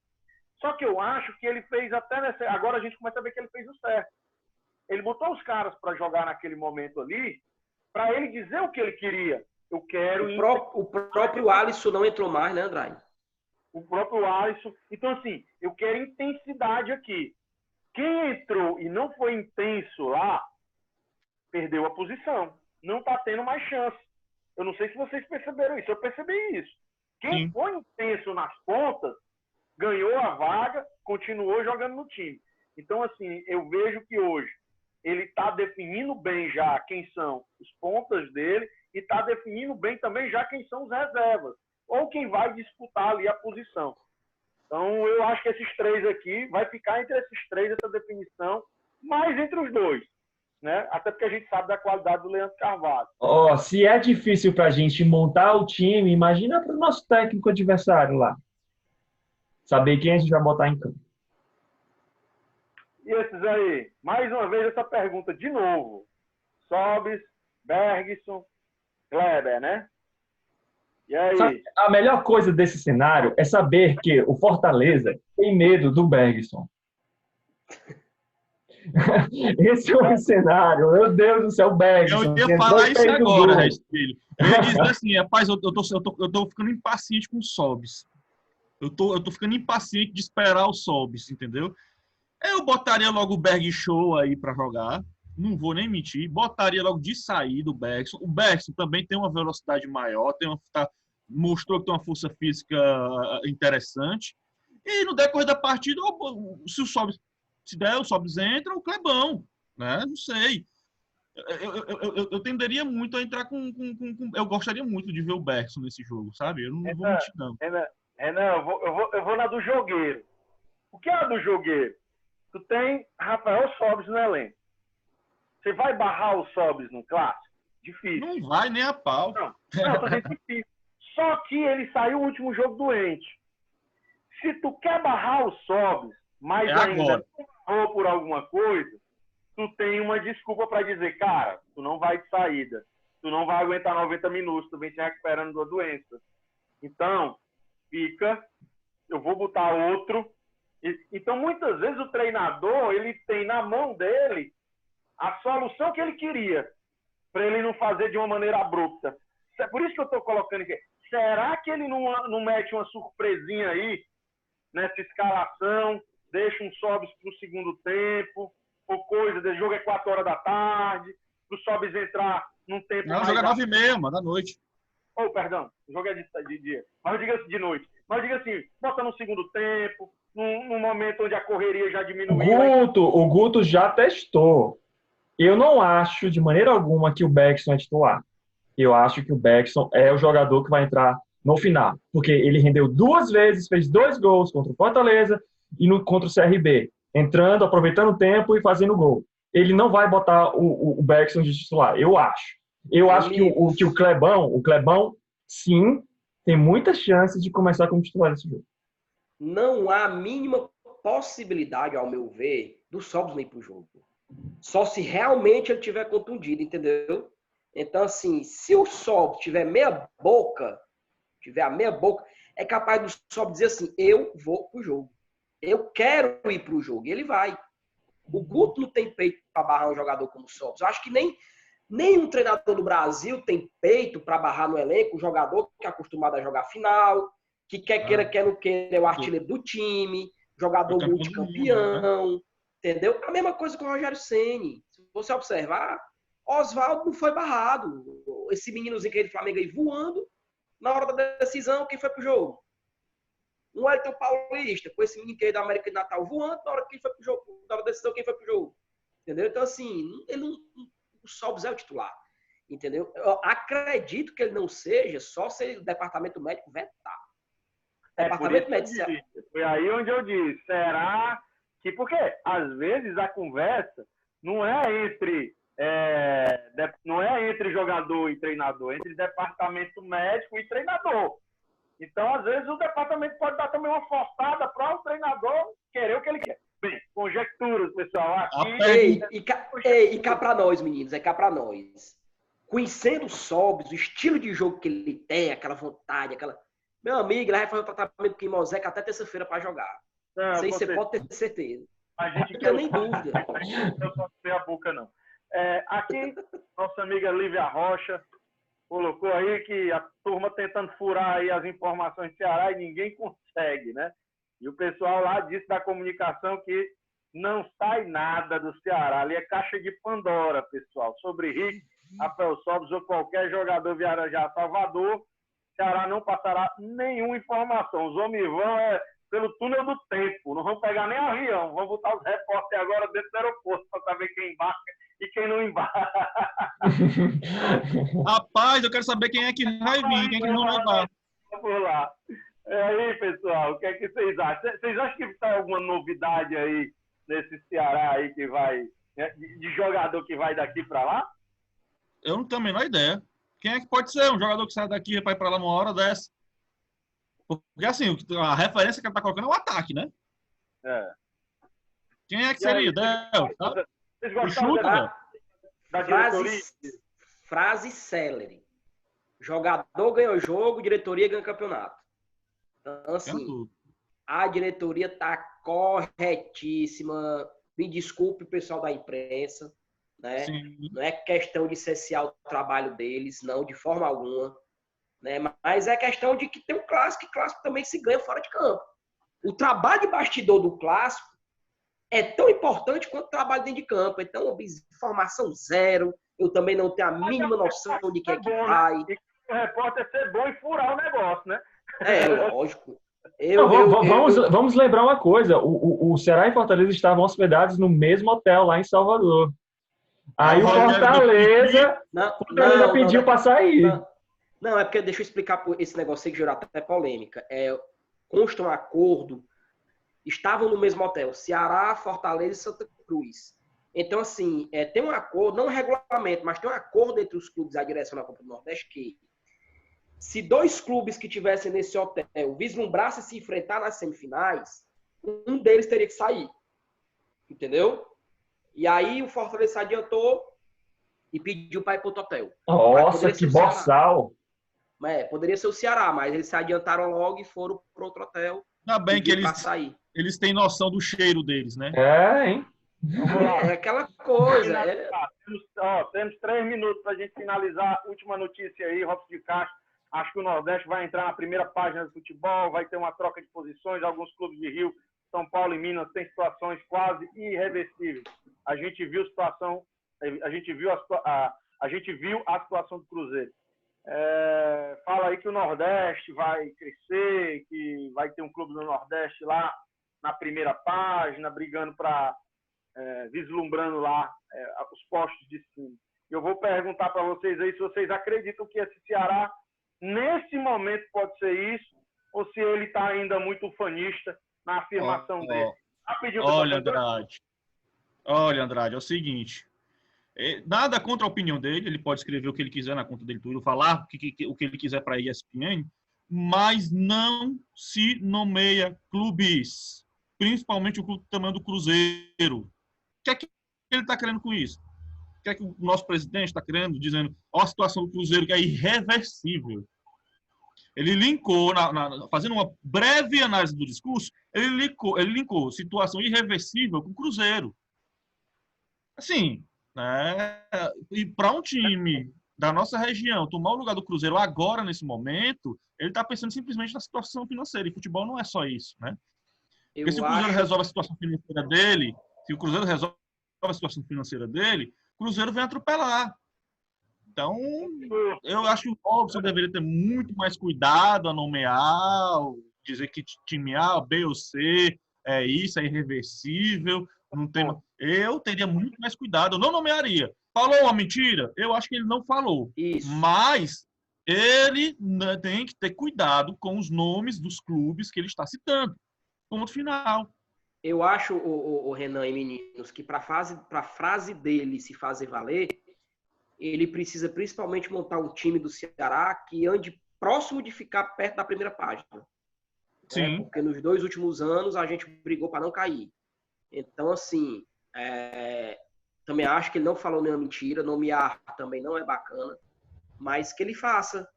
Só que eu acho que ele fez até nessa... Agora a gente começa a ver que ele fez o certo. Ele botou os caras para jogar naquele momento ali, para ele dizer o que ele queria. Eu quero... O próprio Alisson não entrou mais, né, Andrade? O próprio Alisson. Então, assim, eu quero intensidade aqui. Quem entrou e não foi intenso lá, perdeu a posição. Não está tendo mais chance. Eu não sei se vocês perceberam isso. Eu percebi isso. Quem foi intenso nas pontas, ganhou a vaga, continuou jogando no time. Então, assim, eu vejo que hoje ele está definindo bem já quem são os pontas dele e está definindo bem também já quem são os reservas. Ou quem vai disputar ali a posição. Então, eu acho que esses 3 aqui, vai ficar entre esses 3 essa definição, mais entre os 2, né? Até porque a gente sabe da qualidade do Leandro Carvalho. Se é difícil para a gente montar o time, imagina para o nosso técnico adversário lá. Saber quem a gente vai botar em campo. E esses aí? Mais uma vez essa pergunta de novo. Sobis, Bergson, Kleber, né? E aí? Sabe, a melhor coisa desse cenário é saber que o Fortaleza tem medo do Bergson. Esse é o cenário. Meu Deus do céu, Bergson. Eu ia falar isso agora, Restilho. Eu ia dizer assim, rapaz, eu tô ficando impaciente com o Sobis. Eu tô ficando impaciente de esperar o Sobis, entendeu? Eu botaria logo o Berg Show aí para jogar. Não vou nem mentir. Botaria logo de saída o Bergson. O Bergson também tem uma velocidade maior, mostrou que tem uma força física interessante. E no decorrer da partida, se o Sobis, se der, o Sobis entra, o Clebão, né? Não sei. Eu tenderia muito a entrar com... Eu gostaria muito de ver o Bergson nesse jogo, sabe? Eu não vou mentir, não. Não, eu vou na do jogueiro. O que é a do jogueiro? Tu tem Rafael Sobis no elenco. Você vai barrar o Sobis no clássico? Difícil. Não vai nem a pau. Não, tô dizendo difícil. Só que ele saiu o último jogo doente. Se tu quer barrar o Sobis, mas ainda não por alguma coisa, tu tem uma desculpa para dizer, cara, tu não vai de saída. Tu não vai aguentar 90 minutos, tu vem te recuperando da doença. Então, eu vou botar outro. Então, muitas vezes o treinador, ele tem na mão dele a solução que ele queria, para ele não fazer de uma maneira abrupta. Por isso que eu estou colocando aqui. Será que ele não mete uma surpresinha aí, nessa escalação, deixa um Sobis para o segundo tempo, ou coisa, o jogo é 4 horas da tarde, o Sobis entrar num tempo mais... Não, o jogo é 9h30, mano, da noite. Perdão, o jogo é de dia. Mas eu digo assim, de noite. Mas eu digo assim, bota no segundo tempo, num momento onde a correria já diminuiu. O Guto já testou. Eu não acho, de maneira alguma, que o Beckson é titular. Eu acho que o Beckson é o jogador que vai entrar no final. Porque ele rendeu 2 vezes, fez 2 gols contra o Fortaleza e contra o CRB. Entrando, aproveitando o tempo e fazendo gol. Ele não vai botar o Beckson de titular, eu acho. Eu acho que o Clebão, sim, tem muitas chances de começar como titular desse jogo. Não há a mínima possibilidade, ao meu ver, do Sobis nem pro jogo. Só se realmente ele tiver contundido, entendeu? Então, assim, se o Sobis tiver a meia boca, é capaz do Sobis dizer assim, eu vou pro jogo. Eu quero ir pro jogo. E ele vai. O Guto não tem peito para barrar um jogador como o Sobis. Eu acho que nenhum treinador do Brasil tem peito para barrar no elenco um jogador que é acostumado a jogar final, que quer não queira, é o artilheiro do time, jogador multicampeão, entendeu? A mesma coisa com o Rogério Ceni. Se você observar, Oswaldo não foi barrado. Esse meninozinho que é do Flamengo aí voando, na hora da decisão, quem foi pro jogo? Um Wellington Paulista, com esse menino que é da América de Natal voando, na hora que foi pro jogo, na hora da decisão, quem foi pro jogo? Entendeu? Então, assim, o Sobis é o titular. Entendeu? Eu acredito que ele não seja só se o departamento médico vetar. Departamento médico. Foi aí onde eu disse, será que... Porque, às vezes, a conversa não é entre jogador e treinador, é entre departamento médico e treinador. Então, às vezes, o departamento pode dar também uma forçada para o treinador querer o que ele quer. Bem, conjecturas, pessoal. Aqui... E cá para nós, meninos, é cá para nós. Conhecendo o Sobis, o estilo de jogo que ele tem, aquela vontade, Meu amigo, ele vai fazer o tratamento com o Moseca até terça-feira para jogar. Isso aí você pode ter certeza. Não tem nem dúvida. Eu não sei a boca, não. Aqui, nossa amiga Lívia Rocha colocou aí que a turma tentando furar aí as informações do Ceará e ninguém consegue, né? E o pessoal lá disse da comunicação que não sai nada do Ceará. Ali é caixa de Pandora, pessoal. Sobre Rick, Rafael Sobis ou qualquer jogador viajar a Salvador, o Ceará não passará nenhuma informação. Os homens vão pelo túnel do tempo. Não vão pegar nem avião. Vão botar os repórteres agora dentro do aeroporto para saber quem embarca e quem não embarca. Rapaz, eu quero saber quem é que vai vir, quem é que não vai levar. Vamos lá. Aí, pessoal, o que é que vocês acham? Vocês acham que está alguma novidade aí nesse Ceará aí que vai, de jogador que vai daqui para lá? Eu não tenho a menor ideia. Quem é que pode ser um jogador que sai daqui e vai para lá uma hora dessa? Porque assim, a referência que ele está colocando é o ataque, né? Quem é que seria? Del? Vocês gostaram da diretoria? Frase célere. Jogador ganha o jogo, diretoria ganha o campeonato. Então, assim, a diretoria está corretíssima. Me desculpe, pessoal da imprensa, né? Não é questão de cessear o trabalho deles, não, de forma alguma. Né? Mas é questão de que tem um clássico, e clássico também se ganha fora de campo. O trabalho de bastidor do clássico é tão importante quanto o trabalho dentro de campo. Então, informação zero. Eu também não tenho a mínima noção de quem é que vai. E o repórter ser bom e furar o negócio, né? Lógico. Vamos lembrar uma coisa. O Ceará e Fortaleza estavam hospedados no mesmo hotel lá em Salvador. Aí o Fortaleza pediu para sair. Não, é porque deixa eu explicar esse negócio aí que gerou até polêmica. consta um acordo, estavam no mesmo hotel, Ceará, Fortaleza e Santa Cruz. Então, assim, tem um acordo, não um regulamento, mas tem um acordo entre os clubes e a direção da Copa do Nordeste que, se 2 clubes que tivessem nesse hotel vislumbrassem se enfrentar nas semifinais, um deles teria que sair. Entendeu? E aí o Fortaleza se adiantou e pediu para ir para outro hotel. Nossa, que boçal! Poderia ser o Ceará, mas eles se adiantaram logo e foram para outro hotel. Ainda bem que sair. eles têm noção do cheiro deles, né? Hein? É aquela coisa. Temos 3 minutos para a gente finalizar. Última notícia aí, Robson de Castro. Acho que o Nordeste vai entrar na primeira página do futebol, vai ter uma troca de posições. Alguns clubes de Rio, São Paulo e Minas têm situações quase irreversíveis. A gente viu a situação do Cruzeiro. Fala aí que o Nordeste vai crescer, que vai ter um clube do Nordeste lá na primeira página, brigando vislumbrando lá os postos de cima. Eu vou perguntar para vocês aí se vocês acreditam que esse Ceará, nesse momento, pode ser isso, ou se ele está ainda muito ufanista na afirmação dele. Olha, Andrade, é o seguinte, nada contra a opinião dele, ele pode escrever o que ele quiser na conta dele tudo, falar o que ele quiser para a ESPN, mas não se nomeia clubes, principalmente o clube do tamanho do Cruzeiro. O que é que ele está querendo com isso? O que é que o nosso presidente está querendo, dizendo, a situação do Cruzeiro que é irreversível. Ele linkou, fazendo uma breve análise do discurso, ele linkou situação irreversível com o Cruzeiro. Assim, né? E para um time da nossa região tomar o lugar do Cruzeiro agora, nesse momento, ele está pensando simplesmente na situação financeira. E futebol não é só isso, né? Porque se o Cruzeiro resolve a situação financeira dele, o Cruzeiro vem atropelar. Então, eu acho que o Robson deveria ter muito mais cuidado a nomear, dizer que time A, B ou C é isso, é irreversível. Não tem... Eu teria muito mais cuidado, eu não nomearia. Falou uma mentira? Eu acho que ele não falou. Isso. Mas ele tem que ter cuidado com os nomes dos clubes que ele está citando. Ponto final. Eu acho, o Renan e meninos, que para a frase dele se fazer valer, ele precisa principalmente montar um time do Ceará que ande próximo de ficar perto da primeira página. Sim. Porque nos 2 últimos anos a gente brigou para não cair. Então, assim, também acho que ele não falou nenhuma mentira, nomear também não é bacana, mas que ele faça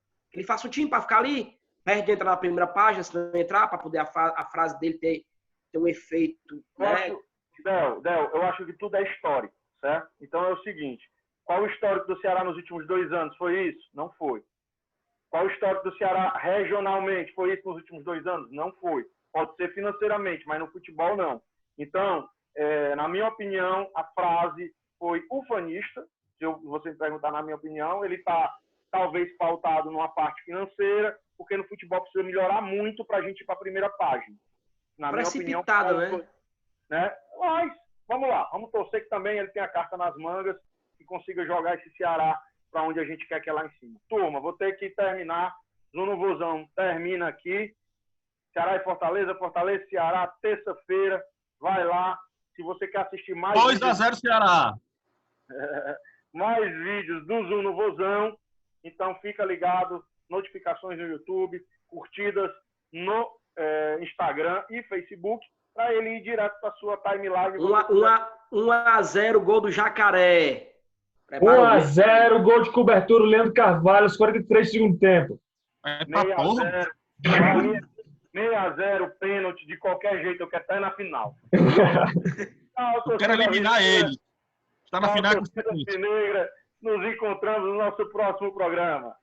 um time para ficar ali, perto de entrar na primeira página, se não entrar, para poder a frase dele ter um efeito. Del, eu acho que tudo é histórico, certo? Então é o seguinte, qual o histórico do Ceará nos últimos 2 anos? Foi isso? Não foi. Qual o histórico do Ceará regionalmente? Foi isso nos últimos 2 anos? Não foi. Pode ser financeiramente, mas no futebol não. Então, na minha opinião, a frase foi ufanista. Se você me perguntar na minha opinião, ele está talvez pautado numa parte financeira, porque no futebol precisa melhorar muito para a gente ir para a primeira página. Na minha opinião, né? Mas, vamos lá. Vamos torcer que também ele tenha a carta nas mangas e consiga jogar esse Ceará para onde a gente quer que é lá em cima. Turma, vou ter que terminar. Zuno Vozão termina aqui. Ceará e Fortaleza, Fortaleza e Ceará, terça-feira. Vai lá. Se você quer assistir mais... 2-0 Ceará. Mais vídeos do Zuno Vozão. Então, fica ligado. Notificações no YouTube, curtidas no Instagram e Facebook, para ele ir direto para a sua timeline. 1-0, gol do Jacaré. 1-0, gol de cobertura, o Leandro Carvalho, aos 43 do segundo tempo. 6-0, pênalti, de qualquer jeito, eu quero estar na final. Eu quero eliminar ele. Está na final com o Negra. Nos encontramos no nosso próximo programa.